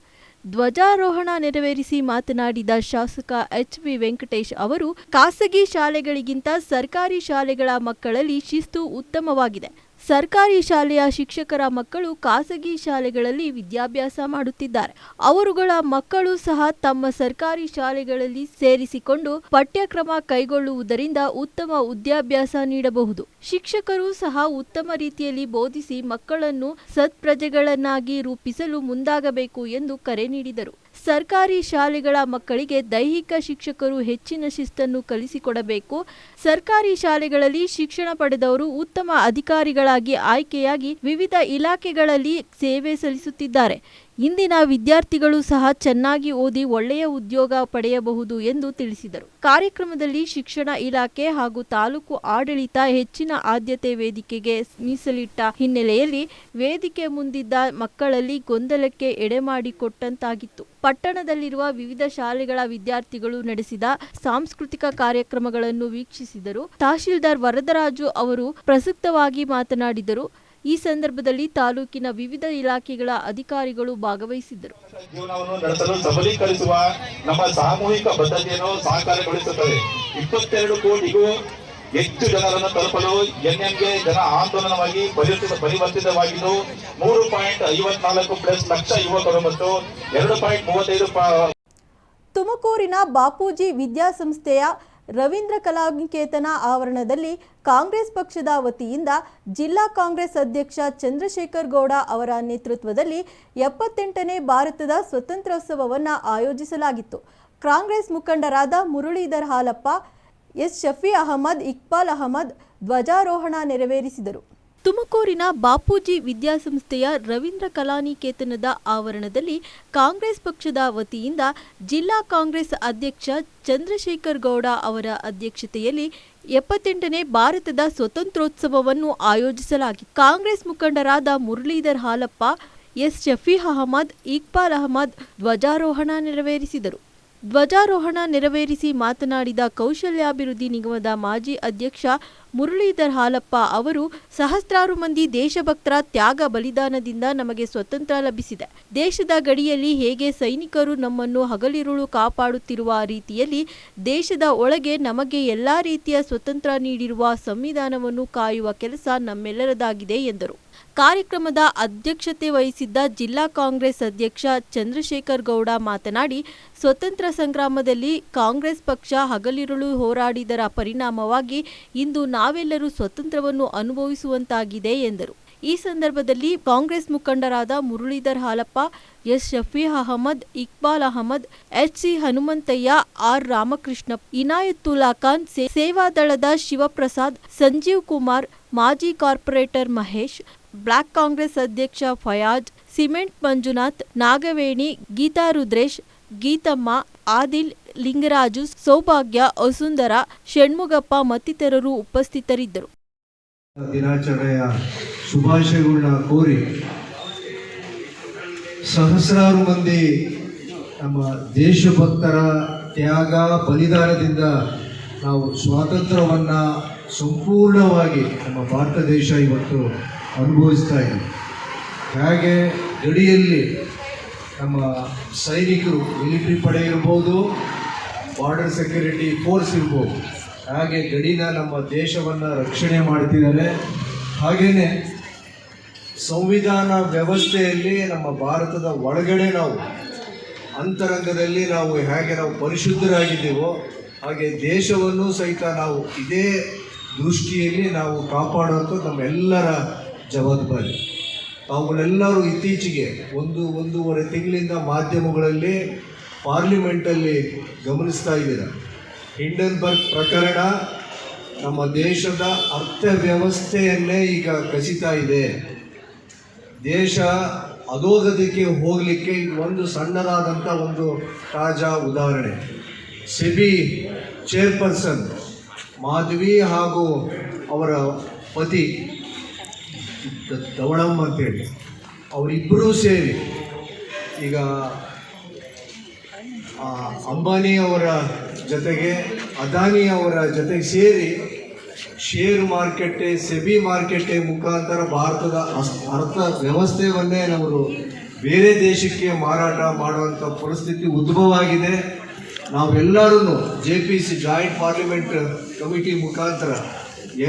ಧ್ವಜಾರೋಹಣ ನೆರವೇರಿಸಿ ಮಾತನಾಡಿದ ಶಾಸಕ ಎಚ್.ವಿ. ವೆಂಕಟೇಶ್ ಅವರು, ಖಾಸಗಿ ಶಾಲೆಗಳಿಗಿಂತ ಸರ್ಕಾರಿ ಶಾಲೆಗಳ ಮಕ್ಕಳಲ್ಲಿ ಶಿಸ್ತು ಉತ್ತಮವಾಗಿದೆ. ಸರ್ಕಾರಿ ಶಾಲೆಯ ಶಿಕ್ಷಕರ ಮಕ್ಕಳು ಖಾಸಗಿ ಶಾಲೆಗಳಲ್ಲಿ ವಿದ್ಯಾಭ್ಯಾಸ ಮಾಡುತ್ತಿದ್ದಾರೆ. ಅವರುಗಳ ಮಕ್ಕಳು ಸಹ ತಮ್ಮ ಸರ್ಕಾರಿ ಶಾಲೆಗಳಲ್ಲಿ ಸೇರಿಸಿಕೊಂಡು ಪಠ್ಯಕ್ರಮ ಕೈಗೊಳ್ಳುವುದರಿಂದ ಉತ್ತಮ ವಿದ್ಯಾಭ್ಯಾಸ ನೀಡಬಹುದು. ಶಿಕ್ಷಕರು ಸಹ ಉತ್ತಮ ರೀತಿಯಲ್ಲಿ ಬೋಧಿಸಿ ಮಕ್ಕಳನ್ನು ಸತ್ಪ್ರಜೆಗಳನ್ನಾಗಿ ರೂಪಿಸಲು ಮುಂದಾಗಬೇಕು ಎಂದು ಕರೆ ನೀಡಿದರು. ಸರ್ಕಾರಿ ಶಾಲೆಗಳ ಮಕ್ಕಳಿಗೆ ದೈಹಿಕ ಶಿಕ್ಷಕರು ಹೆಚ್ಚಿನ ಶಿಸ್ತನ್ನು ಕಲಿಸಿಕೊಡಬೇಕು. ಸರ್ಕಾರಿ ಶಾಲೆಗಳಲ್ಲಿ ಶಿಕ್ಷಣ ಪಡೆದವರು ಉತ್ತಮ ಅಧಿಕಾರಿಗಳಾಗಿ ಆಯ್ಕೆಯಾಗಿ ವಿವಿಧ ಇಲಾಖೆಗಳಲ್ಲಿ ಸೇವೆ ಸಲ್ಲಿಸುತ್ತಿದ್ದಾರೆ. ಇಂದಿನ ವಿದ್ಯಾರ್ಥಿಗಳು ಸಹ ಚೆನ್ನಾಗಿ ಓದಿ ಒಳ್ಳೆಯ ಉದ್ಯೋಗ ಪಡೆಯಬಹುದು ಎಂದು ತಿಳಿಸಿದರು. ಕಾರ್ಯಕ್ರಮದಲ್ಲಿ ಶಿಕ್ಷಣ ಇಲಾಖೆ ಹಾಗೂ ತಾಲೂಕು ಆಡಳಿತ ಹೆಚ್ಚಿನ ಆದ್ಯತೆ ವೇದಿಕೆಗೆ ಮೀಸಲಿಟ್ಟ ಹಿನ್ನೆಲೆಯಲ್ಲಿ ವೇದಿಕೆ ಮುಂದಿದ್ದ ಮಕ್ಕಳಲ್ಲಿ ಗೊಂದಲಕ್ಕೆ ಎಡೆಮಾಡಿಕೊಟ್ಟಂತಾಗಿತ್ತು. ಪಟ್ಟಣದಲ್ಲಿರುವ ವಿವಿಧ ಶಾಲೆಗಳ ವಿದ್ಯಾರ್ಥಿಗಳು ನಡೆಸಿದ ಸಾಂಸ್ಕೃತಿಕ ಕಾರ್ಯಕ್ರಮಗಳನ್ನು ವೀಕ್ಷಿಸಿದರು. ತಹಶೀಲ್ದಾರ್ ವರದರಾಜು ಅವರು ಪ್ರಸಕ್ತವಾಗಿ ಮಾತನಾಡಿದರು. ಈ ಸಂದರ್ಭದಲ್ಲಿ ತಾಲೂಕಿನ ವಿವಿಧ ಇಲಾಖೆಗಳ ಅಧಿಕಾರಿಗಳು ಭಾಗವಹಿಸಿದ್ದರು. ಜೀವನವನ್ನು ನಡೆಸಲು ಸಬಲೀಕರಿಸುವ ನಮ್ಮ ಸಾಮೂಹಿಕ ಬದ್ಧತೆಯನ್ನು ಸಾಕಾರಗೊಳಿಸುತ್ತದೆ. 22 ಕೋಟಿಗೂ ಹೆಚ್ಚು ಜನರನ್ನು ತಲುಪಲು ಎನ್ಎಂಗೆ ಜನ ಆಂದೋಲನವಾಗಿ ಪರಿವರ್ತಿತವಾಗಿದ್ದು 3.54+ ಲಕ್ಷ ಯುವಕರು ಮತ್ತು 2.35 ತುಮಕೂರಿನ ಬಾಪೂಜಿ ವಿದ್ಯಾಸಂಸ್ಥೆಯ ರವೀಂದ್ರ ಕಲಾನಿಕೇತನ ಆವರಣದಲ್ಲಿ ಕಾಂಗ್ರೆಸ್ ಪಕ್ಷದ ವತಿಯಿಂದ ಜಿಲ್ಲಾ ಕಾಂಗ್ರೆಸ್ ಅಧ್ಯಕ್ಷ ಚಂದ್ರಶೇಖರ್ ಗೌಡ ಅವರ ನೇತೃತ್ವದಲ್ಲಿ 78ನೇ ಭಾರತದ ಸ್ವಾತಂತ್ರ್ಯೋತ್ಸವವನ್ನು ಆಯೋಜಿಸಲಾಗಿತ್ತು. ಕಾಂಗ್ರೆಸ್ ಮುಖಂಡರಾದ ಮುರಳೀಧರ್ ಹಾಲಪ್ಪ, ಎಸ್ ಶಫಿ ಅಹಮದ್, ಇಕ್ಬಾಲ್ ಅಹಮದ್ ಧ್ವಜಾರೋಹಣ ನೆರವೇರಿಸಿದರು. ತುಮಕೂರಿನ ಬಾಪೂಜಿ ವಿದ್ಯಾಸಂಸ್ಥೆಯ ರವೀಂದ್ರ ಕಲಾನಿಕೇತನದ ಆವರಣದಲ್ಲಿ ಕಾಂಗ್ರೆಸ್ ಪಕ್ಷದ ವತಿಯಿಂದ ಜಿಲ್ಲಾ ಕಾಂಗ್ರೆಸ್ ಅಧ್ಯಕ್ಷ ಚಂದ್ರಶೇಖರ್ ಗೌಡ ಅವರ ಅಧ್ಯಕ್ಷತೆಯಲ್ಲಿ 78ನೇ ಭಾರತದ ಸ್ವಾತಂತ್ರ್ಯೋತ್ಸವವನ್ನು ಆಯೋಜಿಸಲಾಗಿತ್ತು. ಕಾಂಗ್ರೆಸ್ ಮುಖಂಡರಾದ ಮುರಳೀಧರ್ ಹಾಲಪ್ಪ, ಎಸ್ ಶಫಿ ಅಹಮದ್, ಇಕ್ಬಾಲ್ ಅಹಮದ್ ಧ್ವಜಾರೋಹಣ ನೆರವೇರಿಸಿದರು. ಧ್ವಜಾರೋಹಣ ನೆರವೇರಿಸಿ ಮಾತನಾಡಿದ ಕೌಶಲ್ಯಾಭಿವೃದ್ಧಿ ನಿಗಮದ ಮಾಜಿ ಅಧ್ಯಕ್ಷ ಮುರಳೀಧರ್ ಹಾಲಪ್ಪ ಅವರು, ಸಹಸ್ರಾರು ಮಂದಿ ದೇಶಭಕ್ತರ ತ್ಯಾಗ ಬಲಿದಾನದಿಂದ ನಮಗೆ ಸ್ವತಂತ್ರ ಲಭಿಸಿದೆ. ದೇಶದ ಗಡಿಯಲ್ಲಿ ಹೇಗೆ ಸೈನಿಕರು ನಮ್ಮನ್ನು ಹಗಲಿರುಳು ಕಾಪಾಡುತ್ತಿರುವ ರೀತಿಯಲ್ಲಿ ದೇಶದ ಒಳಗೆ ನಮಗೆ ಎಲ್ಲಾ ರೀತಿಯ ಸ್ವತಂತ್ರ ನೀಡಿರುವ ಸಂವಿಧಾನವನ್ನು ಕಾಯುವ ಕೆಲಸ ನಮ್ಮೆಲ್ಲರದಾಗಿದೆ ಎಂದರು. ಕಾರ್ಯಕ್ರಮದ ಅಧ್ಯಕ್ಷತೆ ವಹಿಸಿದ್ದ ಜಿಲ್ಲಾ ಕಾಂಗ್ರೆಸ್ ಅಧ್ಯಕ್ಷ ಚಂದ್ರಶೇಖರ್ ಗೌಡ ಮಾತನಾಡಿ, ಸ್ವತಂತ್ರ ಸಂಗ್ರಾಮದಲ್ಲಿ ಕಾಂಗ್ರೆಸ್ ಪಕ್ಷ ಹಗಲಿರುಳು ಹೋರಾಡಿದರ ಪರಿಣಾಮವಾಗಿ ಇಂದು ನಾವೆಲ್ಲರೂ ಸ್ವತಂತ್ರವನ್ನು ಅನುಭವಿಸುವಂತಾಗಿದೆ ಎಂದರು. ಈ ಸಂದರ್ಭದಲ್ಲಿ ಕಾಂಗ್ರೆಸ್ ಮುಖಂಡರಾದ Muralidhar Halappa, S Shafi Ahmed, Iqbal Ahmed, H C Hanumanthaiah, R Ramakrishna, Inayatulla Khan, ಸೇವಾದಳದ ಶಿವಪ್ರಸಾದ್, ಸಂಜೀವ್ ಕುಮಾರ್, ಮಾಜಿ ಕಾರ್ಪೊರೇಟರ್ ಮಹೇಶ್, ಬ್ಲಾಕ್ ಕಾಂಗ್ರೆಸ್ ಅಧ್ಯಕ್ಷ ಫಯಾಜ್, ಸಿಮೆಂಟ್ ಮಂಜುನಾಥ್, ನಾಗವೇಣಿ, ಗೀತಾ ರುದ್ರೇಶ್, ಗೀತಮ್ಮ, ಆದಿಲ್, ಲಿಂಗರಾಜು, ಸೌಭಾಗ್ಯ, ವಸುಂಧರ, ಷಣ್ಮುಗಪ್ಪ ಮತ್ತಿತರರು ಉಪಸ್ಥಿತರಿದ್ದರು. ದಿನಾಚರಣೆಯ ಶುಭಾಶಯಗಳನ್ನ ಕೋರಿ ಸಹಸ್ರಾರು ಮಂದಿ ನಮ್ಮ ದೇಶಭಕ್ತರ ತ್ಯಾಗ ಬಲಿದಾನದಿಂದ ನಾವು ಸ್ವಾತಂತ್ರ್ಯವನ್ನು ಸಂಪೂರ್ಣವಾಗಿ ನಮ್ಮ ಭಾರತ ದೇಶ ಇವತ್ತು ಅನುಭವಿಸ್ತಾ ಇದೆ. ಹಾಗೆ ಗಡಿಯಲ್ಲಿ ನಮ್ಮ ಸೈನಿಕರು, ಮಿಲಿಟರಿ ಪಡೆ ಇರ್ಬೋದು, ಬಾರ್ಡರ್ ಸೆಕ್ಯೂರಿಟಿ ಫೋರ್ಸ್ ಇರ್ಬೋದು, ಹಾಗೆ ಗಡಿನ ನಮ್ಮ ದೇಶವನ್ನು ರಕ್ಷಣೆ ಮಾಡ್ತಿದ್ದಾರೆ. ಹಾಗೆಯೇ ಸಂವಿಧಾನ ವ್ಯವಸ್ಥೆಯಲ್ಲಿ ನಮ್ಮ ಭಾರತದ ಒಳಗಡೆ ನಾವು ಅಂತರಂಗದಲ್ಲಿ ನಾವು ಹೇಗೆ ನಾವು ಪರಿಶುದ್ಧರಾಗಿದ್ದೀವೋ ಹಾಗೆ ದೇಶವನ್ನು ಸಹಿತ ನಾವು ಇದೇ ದೃಷ್ಟಿಯಲ್ಲಿ ನಾವು ಕಾಪಾಡುವಂಥ ನಮ್ಮೆಲ್ಲರ ಜವಾಬ್ದಾರಿ. ತಾವುಗಳೆಲ್ಲರೂ ಇತ್ತೀಚೆಗೆ ಒಂದೂವರೆ ತಿಂಗಳಿಂದ ಮಾಧ್ಯಮಗಳಲ್ಲಿ ಪಾರ್ಲಿಮೆಂಟಲ್ಲಿ ಗಮನಿಸ್ತಾ ಇದ್ದೀರ. ಹಿಂಡನ್ಬರ್ಗ್ ಪ್ರಕರಣ ನಮ್ಮ ದೇಶದ ಅರ್ಥವ್ಯವಸ್ಥೆಯನ್ನೇ ಈಗ ಕಸಿತಾ ಇದೆ. ದೇಶ ಅಧೋಗತಿಗೆ ಹೋಗಲಿಕ್ಕೆ ಒಂದು ಸಣ್ಣದಾದಂಥ ಒಂದು ತಾಜಾ ಉದಾಹರಣೆ. ಸೆಬಿ ಚೇರ್ಪರ್ಸನ್ ಮಾಧವಿ ಹಾಗೂ ಅವರ ಪತಿ ಧವಳಮ್ಮ ಅಂತೇಳಿ ಅವರಿಬ್ಬರೂ ಸೇರಿ ಈಗ ಅಂಬಾನಿ ಅವರ ಜೊತೆಗೆ ಅದಾನಿ ಅವರ ಜೊತೆಗೆ ಸೇರಿ ಶೇರ್ ಮಾರ್ಕೆಟೆ, ಸೆಬಿ ಮಾರ್ಕೆಟೆ ಮುಖಾಂತರ ಭಾರತದ ಅರ್ಥ ವ್ಯವಸ್ಥೆಯನ್ನೇ ಅವರು ಬೇರೆ ದೇಶಕ್ಕೆ ಮಾರಾಟ ಮಾಡುವಂಥ ಪರಿಸ್ಥಿತಿ ಉದ್ಭವ ಆಗಿದೆ. ನಾವೆಲ್ಲರೂ JPC ಜಾಯಿಂಟ್ ಪಾರ್ಲಿಮೆಂಟ್ ಕಮಿಟಿ ಮುಖಾಂತರ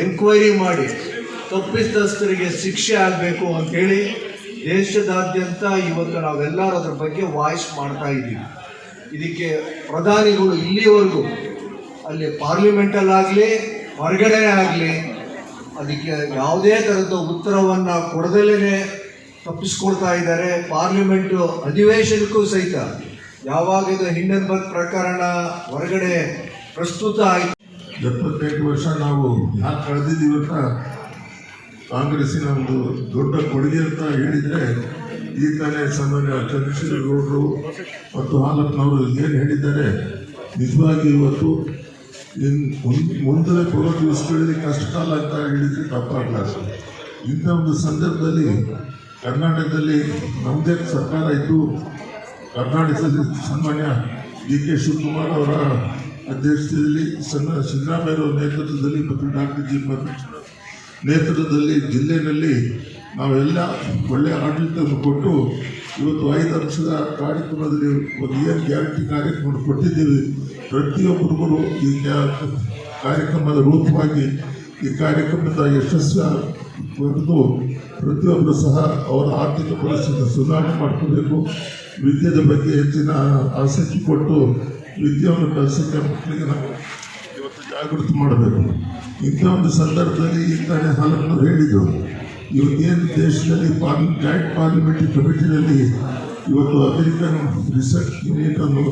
ಎನ್ಕ್ವೈರಿ ಮಾಡಿ ತಪ್ಪಿತಸ್ಥರಿಗೆ ಶಿಕ್ಷೆ ಆಗಬೇಕು ಅಂತೇಳಿ ದೇಶದಾದ್ಯಂತ ಇವತ್ತು ನಾವೆಲ್ಲರೂ ಅದ್ರ ಬಗ್ಗೆ ವಾಯ್ಸ್ ಮಾಡ್ತಾ ಇದ್ದೀವಿ. ಇದಕ್ಕೆ ಪ್ರಧಾನಿಗಳು ಇಲ್ಲಿವರೆಗೂ ಅಲ್ಲಿ ಪಾರ್ಲಿಮೆಂಟಲ್ಲಾಗಲಿ ಹೊರಗಡೆ ಆಗಲಿ ಅದಕ್ಕೆ ಯಾವುದೇ ಥರದ ಉತ್ತರವನ್ನು ಕೊಡದಲ್ಲೇ ತಪ್ಪಿಸ್ಕೊಳ್ತಾ ಇದ್ದಾರೆ. ಪಾರ್ಲಿಮೆಂಟು ಅಧಿವೇಶನಕ್ಕೂ ಸಹಿತ ಯಾವಾಗ ಇದು ಹಿಂಡೆನ್ಬರ್ಗ್ ಪ್ರಕರಣ ಹೊರಗಡೆ ಪ್ರಸ್ತುತ ಆಯಿತು 75 ವರ್ಷ ನಾವು ಯಾಕೆ ಕಳೆದಿದ್ದೀವಿ ಅಂತ ಕಾಂಗ್ರೆಸ್ಸಿನ ಒಂದು ದೊಡ್ಡ ಕೊಡುಗೆ ಅಂತ ಹೇಳಿದರೆ ಈ ತಾನೇ ಸಾಮಾನ್ಯ ಚಂದ್ರಶೇಖರ ಗೌಡರು ಮತ್ತು ಹಾಲಪ್ಪನವರು ಏನು ಹೇಳಿದ್ದಾರೆ, ನಿಜವಾಗಿ ಇವತ್ತು ಮುಂದೆ ಬರೋ ದಿವಸಗಳಲ್ಲಿ ಕಷ್ಟ ಕಾಲ ಅಂತ ಹೇಳಿದರೆ ತಪ್ಪಾಗಲಾರ್ದು. ಇಂಥ ಒಂದು ಸಂದರ್ಭದಲ್ಲಿ ಕರ್ನಾಟಕದಲ್ಲಿ ನಮ್ಮದೇ ಸರ್ಕಾರ ಇದ್ದು, ಕರ್ನಾಟಕದಲ್ಲಿ ಸಾಮಾನ್ಯ ಡಿ.ಕೆ. ಶಿವಕುಮಾರ್ ಅವರ ಅಧ್ಯಕ್ಷತೆಯಲ್ಲಿ ಸಿದ್ದರಾಮಯ್ಯ ನೇತೃತ್ವದಲ್ಲಿ ಮತ್ತು ಡಾಕ್ಟರ್ ಜಿ. ಪರಮೇಶ್ವರ್ ನೇತೃತ್ವದಲ್ಲಿ ಜಿಲ್ಲೆಯಲ್ಲಿ ನಾವೆಲ್ಲ ಒಳ್ಳೆಯ ಆಡಳಿತವನ್ನು ಕೊಟ್ಟು ಇವತ್ತು 5 ವರ್ಷದ ಕಾರ್ಯಕ್ರಮದಲ್ಲಿ ಒಂದು ಏನು ಗ್ಯಾರಂಟಿ ಕಾರ್ಯಕ್ರಮ ಕೊಟ್ಟಿದ್ದೀವಿ. ಪ್ರತಿಯೊಬ್ಬರಿಗೂ ಈ ಕಾರ್ಯಕ್ರಮದ ರೂಪವಾಗಿ ಈ ಕಾರ್ಯಕ್ರಮದ ಯಶಸ್ಸು ಪ್ರತಿಯೊಬ್ಬರು ಸಹ ಅವರ ಆರ್ಥಿಕ ಪರಿಸ್ಥಿತಿ ಸುಧಾರಣೆ ಮಾಡಿಕೊಳ್ಬೇಕು. ವಿದ್ಯೆಯ ಬಗ್ಗೆ ಹೆಚ್ಚಿನ ಆಸಕ್ತಿ ಕೊಟ್ಟು ವಿದ್ಯೆಯನ್ನು ಕಲಿಸೋಕ್ಕೆ ಮಕ್ಕಳಿಗೆ ನಾವು ಇವತ್ತು ಜಾಗೃತಿ ಮಾಡಬೇಕು. ಇಂಥ ಒಂದು ಸಂದರ್ಭದಲ್ಲಿ ಇಂತಾನೆ ಹಾಲಪ್ಪನವರು ಹೇಳಿದರು, ಇವತ್ತೇನು ದೇಶದಲ್ಲಿ ಜಾಯಿಂಟ್ ಪಾರ್ಲಿಮೆಂಟರಿ ಕಮಿಟಿನಲ್ಲಿ ಇವತ್ತು ಅಮೆರಿಕನ್ ರಿಸರ್ಚ್ ಯೂನಿಟನ್ನು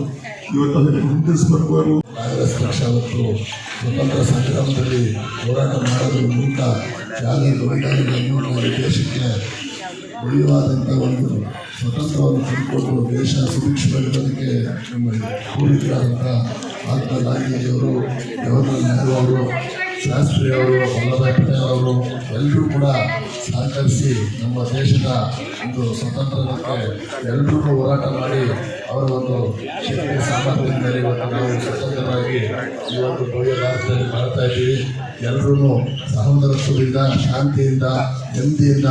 ಇವತ್ತು ಹಿಂದಿಸ್ಬೇಕು. ಕಾಂಗ್ರೆಸ್ ಪಕ್ಷ ಮತ್ತು ಸ್ವತಂತ್ರ ಸಂಗ್ರಾಮದಲ್ಲಿ ಹೋರಾಟ ಮಾಡೋದ್ರ ಮೂಲಕ ಜಾಗೃತ ಮೂಲಕ ಈ ದೇಶಕ್ಕೆ ಉಳಿವಾದಂಥ ಒಂದು ಸ್ವತಂತ್ರವನ್ನು ತಂದುಕೊಂಡು ದೇಶ ಸುಭಿಕ್ಷವಾಗಿರೋದಕ್ಕೆ ನಮ್ಮ ಪೂರ್ವಿಕರಾದಂಥ ಮಹಾತ್ಮ ಗಾಂಧೀಜಿಯವರು, ಜವಾಹರ್ಲಾಲ್ ನೆಹರು ಅವರು, ಶಾಸ್ತ್ರಿ ಅವರು, ವಲ್ಲಭಾಯ್ ಪಟೇಲ್ ಅವರು ಎಲ್ಲರೂ ಕೂಡ ಸಹಕರಿಸಿ ನಮ್ಮ ದೇಶದ ಒಂದು ಸ್ವತಂತ್ರಕ್ಕೆ ಎಲ್ಲರೂ ಹೋರಾಟ ಮಾಡಿ ಅವರ ಒಂದು ಶಕ್ತಿ ಸಾಮರ್ಥ್ಯದ ಮೇಲೆ ಇವತ್ತು ನಾವು ಸ್ವತಂತ್ರವಾಗಿ ಈ ಒಂದು ಭವ್ಯ ಭಾರತದಲ್ಲಿ ಮಾಡ್ತಾ ಇದ್ದೀವಿ. ಎಲ್ಲರೂ ಸಹೋದರತ್ವದಿಂದ, ಶಾಂತಿಯಿಂದ, ನೆಮ್ಮದಿಯಿಂದ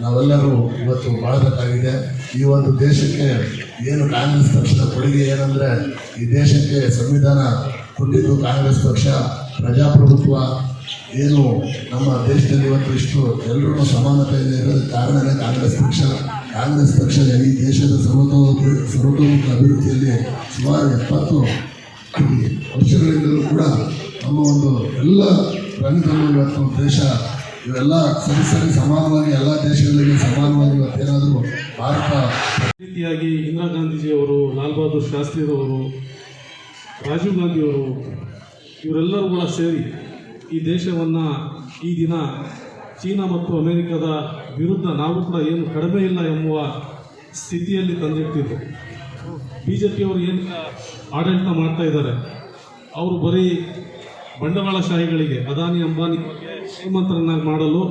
ನಾವೆಲ್ಲರೂ ಇವತ್ತು ಬಾಳಬೇಕಾಗಿದೆ. ಈ ಒಂದು ದೇಶಕ್ಕೆ ಏನು ಕಾಂಗ್ರೆಸ್ ಪಕ್ಷದ ಕೊಡುಗೆ ಏನಂದರೆ, ಈ ದೇಶಕ್ಕೆ ಸಂವಿಧಾನ ಕೊಟ್ಟಿದ್ದು ಕಾಂಗ್ರೆಸ್ ಪಕ್ಷ, ಪ್ರಜಾಪ್ರಭುತ್ವ ಏನು ನಮ್ಮ ದೇಶದಲ್ಲಿ ಇವತ್ತು ಇಷ್ಟು ಎಲ್ಲರೂ ಸಮಾನತೆಯಿಂದ ಇರೋದಕ್ಕೆ ಕಾರಣನೇ ಕಾಂಗ್ರೆಸ್ ಪಕ್ಷ. ಕಾಂಗ್ರೆಸ್ ಪಕ್ಷ ಈ ದೇಶದ ಸರ್ವತೋಮುಖ ಅಭಿವೃದ್ಧಿಯಲ್ಲಿ ಸುಮಾರು 70 ವರ್ಷಗಳಿಂದಲೂ ಕೂಡ ನಮ್ಮ ಒಂದು ಎಲ್ಲ ರಂಗದಲ್ಲೂ ಇವತ್ತು ದೇಶ ಇವೆಲ್ಲ ಸರಿ ಸಮಾನವಾಗಿ ಎಲ್ಲ ದೇಶಗಳಿಗೆ ಸಮಾನವಾಗಿ ಇವತ್ತೇನಾದರೂ ಭಾರತ ರೀತಿಯಾಗಿ ಇಂದಿರಾ ಗಾಂಧೀಜಿಯವರು, ಲಾಲ್ ಬಹದ್ದೂರ್ ಶಾಸ್ತ್ರಿರವರು, ರಾಜೀವ್ ಗಾಂಧಿಯವರು ಇವರೆಲ್ಲರೂ ಕೂಡ ಸೇರಿ ಈ ದೇಶವನ್ನು ಈ ದಿನ ಚೀನಾ ಮತ್ತು ಅಮೆರಿಕದ ವಿರುದ್ಧ ನಾವು ಕೂಡ ಏನು ಕಡಿಮೆ ಇಲ್ಲ ಎಂಬುವ ಸ್ಥಿತಿಯಲ್ಲಿ ತಂದಿಟ್ಟಿದ್ರು. BJPಯವರು ಏನು ಆಡಳಿತ ಮಾಡ್ತಾ ಇದ್ದಾರೆ, ಅವರು ಬರೀ ಬಂಡವಾಳಶಾಹಿಗಳಿಗೆ, ಅದಾನಿ ಅಂಬಾನಿ ಶ್ರೀಮಂತರನ್ನಾಗಿ ಮಾಡಲು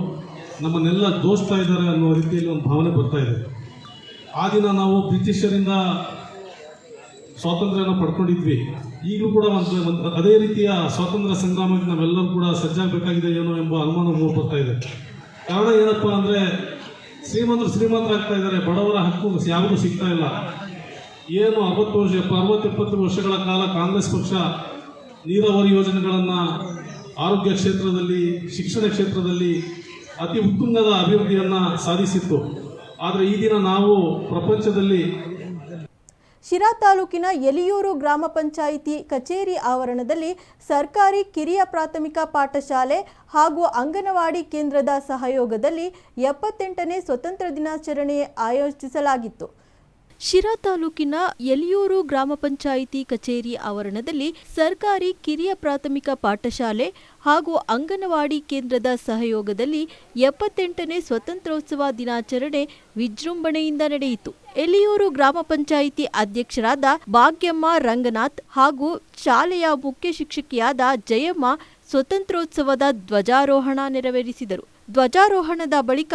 ನಮ್ಮನ್ನೆಲ್ಲ ದೋಸ್ತಾ ಇದ್ದಾರೆ ಅನ್ನೋ ರೀತಿಯಲ್ಲಿ ಒಂದು ಭಾವನೆ ಬರ್ತಾ ಇದೆ. ಆ ದಿನ ನಾವು ಬ್ರಿಟಿಷರಿಂದ ಸ್ವಾತಂತ್ರ್ಯನ ಪಡ್ಕೊಂಡಿದ್ವಿ. ಈಗಲೂ ಕೂಡ ಒಂದು ಅದೇ ರೀತಿಯ ಸ್ವಾತಂತ್ರ್ಯ ಸಂಗ್ರಾಮಕ್ಕೆ ನಾವೆಲ್ಲರೂ ಕೂಡ ಸಜ್ಜಾಗಬೇಕಾಗಿದೆ ಏನೋ ಎಂಬ ಅನುಮಾನ ಮೂಡ್ಬರ್ತಾ ಇದೆ. ಕಾರಣ ಏನಪ್ಪ ಅಂದರೆ, ಶ್ರೀಮಂತರಾಗ್ತಾ ಇದ್ದಾರೆ, ಬಡವರ ಹಕ್ಕು ಯಾವುದೂ ಸಿಗ್ತಾ ಇಲ್ಲ. ಏನು 60-70 ವರ್ಷಗಳ ಕಾಲ ಕಾಂಗ್ರೆಸ್ ಪಕ್ಷ ನೀರಾವರಿ ಯೋಜನೆಗಳನ್ನು, ಆರೋಗ್ಯ ಕ್ಷೇತ್ರದಲ್ಲಿ, ಶಿಕ್ಷಣ ಕ್ಷೇತ್ರದಲ್ಲಿ ಅತಿ ಉತ್ತುಂಗದ ಅಭಿವೃದ್ಧಿಯನ್ನು ಸಾಧಿಸಿತ್ತು. ಆದರೆ ಈ ದಿನ ನಾವು ಪ್ರಪಂಚದಲ್ಲಿ ಶಿರಾ ತಾಲೂಕಿನ ಎಲಿಯೂರು ಗ್ರಾಮ ಪಂಚಾಯಿತಿ ಕಚೇರಿ ಆವರಣದಲ್ಲಿ ಸರ್ಕಾರಿ ಕಿರಿಯ ಪ್ರಾಥಮಿಕ ಪಾಠಶಾಲೆ ಹಾಗೂ ಅಂಗನವಾಡಿ ಕೇಂದ್ರದ ಸಹಯೋಗದಲ್ಲಿ 78ನೇ ಸ್ವತಂತ್ರ ದಿನಾಚರಣೆ ಆಯೋಜಿಸಲಾಗಿತ್ತು. ಶಿರಾ ತಾಲೂಕಿನ ಎಲಿಯೂರು ಗ್ರಾಮ ಪಂಚಾಯಿತಿ ಕಚೇರಿ ಆವರಣದಲ್ಲಿ ಸರ್ಕಾರಿ ಕಿರಿಯ ಪ್ರಾಥಮಿಕ ಪಾಠಶಾಲೆ ಹಾಗೂ ಅಂಗನವಾಡಿ ಕೇಂದ್ರದ ಸಹಯೋಗದಲ್ಲಿ 78ನೇ ಸ್ವತಂತ್ರೋತ್ಸವ ದಿನಾಚರಣೆ ವಿಜೃಂಭಣೆಯಿಂದ ನಡೆಯಿತು. ಎಲಿಯೂರು ಗ್ರಾಮ ಪಂಚಾಯಿತಿ ಅಧ್ಯಕ್ಷರಾದ ಭಾಗ್ಯಮ್ಮ ರಂಗನಾಥ್ ಹಾಗೂ ಶಾಲೆಯ ಮುಖ್ಯ ಶಿಕ್ಷಕಿಯಾದ ಜಯಮ್ಮ ಸ್ವತಂತ್ರೋತ್ಸವದ ಧ್ವಜಾರೋಹಣ ನೆರವೇರಿಸಿದರು. ಧ್ವಜಾರೋಹಣದ ಬಳಿಕ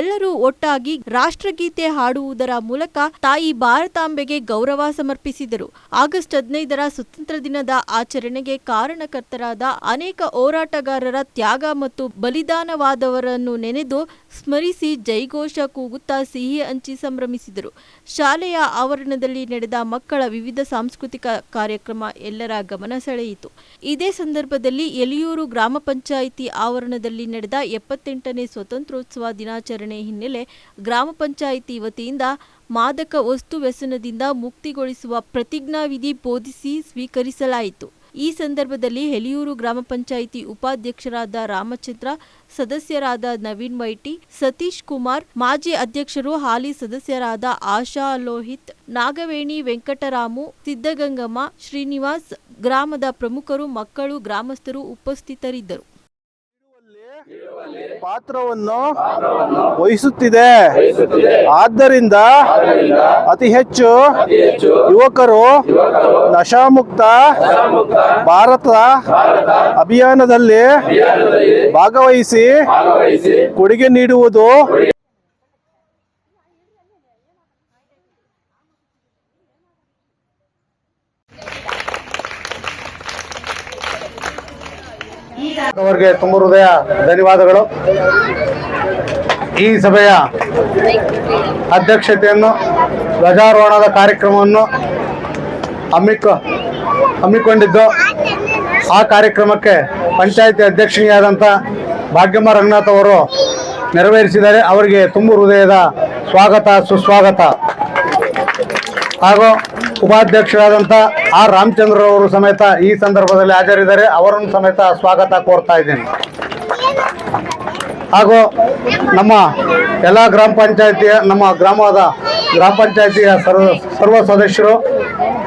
ಎಲ್ಲರೂ ಒಟ್ಟಾಗಿ ರಾಷ್ಟ್ರಗೀತೆ ಹಾಡುವುದರ ಮೂಲಕ ತಾಯಿ ಭಾರತಾಂಬೆಗೆ ಗೌರವ ಸಮರ್ಪಿಸಿದರು. ಆಗಸ್ಟ್ 15ರ ಸ್ವತಂತ್ರ ದಿನದ ಆಚರಣೆಗೆ ಕಾರಣಕರ್ತರಾದ ಅನೇಕ ಹೋರಾಟಗಾರರ ತ್ಯಾಗ ಮತ್ತು ಬಲಿದಾನವಾದವರನ್ನು ನೆನೆದು ಸ್ಮರಿಸಿ ಜೈಘೋಷ ಕೂಗುತ್ತಾ ಸಿಹಿ ಹಂಚಿ ಸಂಭ್ರಮಿಸಿದರು. ಶಾಲೆಯ ಆವರಣದಲ್ಲಿ ನಡೆದ ಮಕ್ಕಳ ವಿವಿಧ ಸಾಂಸ್ಕೃತಿಕ ಕಾರ್ಯಕ್ರಮ ಎಲ್ಲರ ಗಮನ ಸೆಳೆಯಿತು. ಇದೇ ಸಂದರ್ಭದಲ್ಲಿ ಎಲಿಯೂರು ಗ್ರಾಮ ಪಂಚಾಯಿತಿ ಆವರಣದಲ್ಲಿ ನಡೆದ 78ನೇ ಸ್ವಾತಂತ್ರ್ಯೋತ್ಸವ ದಿನಾಚರಣೆ ಹಿನ್ನೆಲೆ ಗ್ರಾಮ ಪಂಚಾಯಿತಿ ವತಿಯಿಂದ ಮಾದಕ ವಸ್ತು ವ್ಯಸನದಿಂದ ಮುಕ್ತಿಗೊಳಿಸುವ ಪ್ರತಿಜ್ಞಾವಿಧಿ ಬೋಧಿಸಿ ಸ್ವೀಕರಿಸಲಾಯಿತು. ಈ ಸಂದರ್ಭದಲ್ಲಿ ಎಲಿಯೂರು ಗ್ರಾಮ ಪಂಚಾಯಿತಿ ಉಪಾಧ್ಯಕ್ಷರಾದ ರಾಮಚಂದ್ರ, ಸದಸ್ಯರಾದ ನವೀನ್ ವೈಟಿ, ಸತೀಶ್ ಕುಮಾರ್, ಮಾಜಿ ಅಧ್ಯಕ್ಷರು ಹಾಲಿ ಸದಸ್ಯರಾದ ಆಶಾ ಲೋಹಿತ್, ನಾಗವೇಣಿ, ವೆಂಕಟರಾಮು, ಸಿದ್ದಗಂಗಮ್ಮ, ಶ್ರೀನಿವಾಸ್, ಗ್ರಾಮದ ಪ್ರಮುಖರು, ಮಕ್ಕಳು, ಗ್ರಾಮಸ್ಥರು ಉಪಸ್ಥಿತರಿದ್ದರು. ಪಾತ್ರವನ್ನು ವಹಿಸುತ್ತಿದೆ. ಆದ್ದರಿಂದ ಅತಿ ಹೆಚ್ಚು ಯುವಕರು ನಶಾಮುಕ್ತ ಭಾರತ ಅಭಿಯಾನದಲ್ಲಿ ಭಾಗವಹಿಸಿ ಕೊಡುಗೆ ನೀಡುವುದು ಅವರಿಗೆ ತುಂಬ ಹೃದಯ ಧನ್ಯವಾದಗಳು. ಈ ಸಭೆಯ ಅಧ್ಯಕ್ಷತೆಯನ್ನು, ಧ್ವಜಾರೋಹಣದ ಕಾರ್ಯಕ್ರಮವನ್ನು ಹಮ್ಮಿಕೊಂಡಿದ್ದು, ಆ ಕಾರ್ಯಕ್ರಮಕ್ಕೆ ಪಂಚಾಯಿತಿ ಅಧ್ಯಕ್ಷನಿಯಾದಂಥ ಭಾಗ್ಯಮ್ಮ ರಂಗನಾಥ್ ಅವರು ನೆರವೇರಿಸಿದ್ದಾರೆ. ಅವರಿಗೆ ತುಂಬ ಹೃದಯದ ಸ್ವಾಗತ, ಸುಸ್ವಾಗತ. ಹಾಗೂ ಉಪಾಧ್ಯಕ್ಷರಾದಂಥ ಆರ್ ರಾಮಚಂದ್ರ ಅವರು ಸಮೇತ ಈ ಸಂದರ್ಭದಲ್ಲಿ ಹಾಜರಿದ್ದಾರೆ. ಅವರನ್ನು ಸಮೇತ ಸ್ವಾಗತ ಕೋರ್ತಾ ಇದ್ದೇನೆ. ಹಾಗೂ ನಮ್ಮ ಎಲ್ಲ ನಮ್ಮ ಗ್ರಾಮದ ಗ್ರಾಮ ಪಂಚಾಯಿತಿಯ ಸರ್ವ ಸದಸ್ಯರು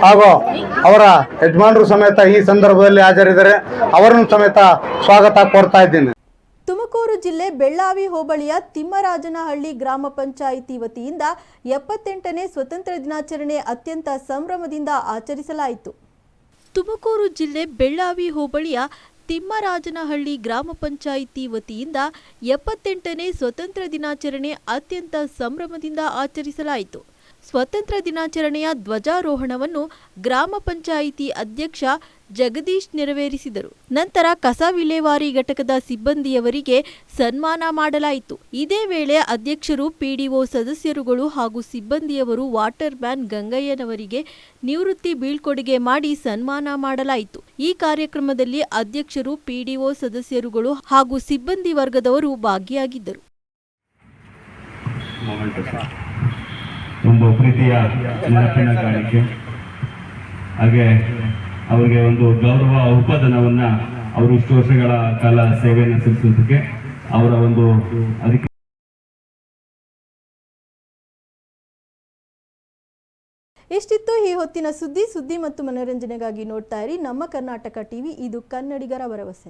ಹಾಗೂ ಅವರ ಯಜಮಾನರು ಸಮೇತ ಈ ಸಂದರ್ಭದಲ್ಲಿ ಹಾಜರಿದ್ದಾರೆ. ಅವರನ್ನು ಸಮೇತ ಸ್ವಾಗತ ಕೋರ್ತಾ ಇದ್ದೇನೆ. ತುಮಕೂರು ಜಿಲ್ಲೆ ಬೆಳ್ಳಾವಿ ಹೋಬಳಿಯ ತಿಮ್ಮರಾಜನಹಳ್ಳಿ ಗ್ರಾಮ ಪಂಚಾಯಿತಿ ವತಿಯಿಂದ 78ನೇ ಸ್ವತಂತ್ರ ದಿನಾಚರಣೆ ಅತ್ಯಂತ ಸಂಭ್ರಮದಿಂದ ಆಚರಿಸಲಾಯಿತು. ತುಮಕೂರು ಜಿಲ್ಲೆ ಬೆಳ್ಳಾವಿ ಹೋಬಳಿಯ ತಿಮ್ಮರಾಜನಹಳ್ಳಿ ಗ್ರಾಮ ಪಂಚಾಯಿತಿ ವತಿಯಿಂದ 78ನೇ ಸ್ವತಂತ್ರ ದಿನಾಚರಣೆ ಅತ್ಯಂತ ಸಂಭ್ರಮದಿಂದ ಆಚರಿಸಲಾಯಿತು. ಸ್ವತಂತ್ರ ದಿನಾಚರಣೆಯ ಧ್ವಜಾರೋಹಣವನ್ನು ಗ್ರಾಮ ಪಂಚಾಯಿತಿ ಅಧ್ಯಕ್ಷ ಜಗದೀಶ್ ನೆರವೇರಿಸಿದರು. ನಂತರ ಕಸ ವಿಲೇವಾರಿ ಘಟಕದ ಸಿಬ್ಬಂದಿಯವರಿಗೆ ಸನ್ಮಾನ ಮಾಡಲಾಯಿತು. ಇದೇ ವೇಳೆ ಅಧ್ಯಕ್ಷರು, ಪಿಡಿಒ ಸದಸ್ಯರುಗಳು ಹಾಗೂ ಸಿಬ್ಬಂದಿಯವರು ವಾಟರ್ ಮ್ಯಾನ್ ಗಂಗಯ್ಯನವರಿಗೆ ನಿವೃತ್ತಿ ಬೀಳ್ಕೊಡುಗೆ ಮಾಡಿ ಸನ್ಮಾನ ಮಾಡಲಾಯಿತು. ಈ ಕಾರ್ಯಕ್ರಮದಲ್ಲಿ ಅಧ್ಯಕ್ಷರು, ಪಿಡಿಒ ಸದಸ್ಯರುಗಳು ಹಾಗೂ ಸಿಬ್ಬಂದಿ ವರ್ಗದವರು ಭಾಗಿಯಾಗಿದ್ದರು. ತುಂಬ ಪ್ರೀತಿಯ ನೆನಪಿನ ಕಾಣಿಕೆ, ಹಾಗೆ ಅವರಿಗೆ ಒಂದು ಗೌರವ ಉಪಧನವನ್ನ ಅವರು ಇಷ್ಟು ವರ್ಷಗಳ ಕಾಲ ಸೇವೆಯನ್ನು ಸಲ್ಲಿಸೋದಕ್ಕೆ ಅವರ ಒಂದು ಅದಕ್ಕೆ ಇಷ್ಟಿತ್ತು ಈ ಹೊತ್ತಿನ ಸುದ್ದಿ ಮತ್ತು ಮನೋರಂಜನೆಗಾಗಿ ನೋಡ್ತಾ ಇರಿ ನಮ್ಮ ಕರ್ನಾಟಕ ಟಿವಿ. ಇದು ಕನ್ನಡಿಗರ ಭರವಸೆ.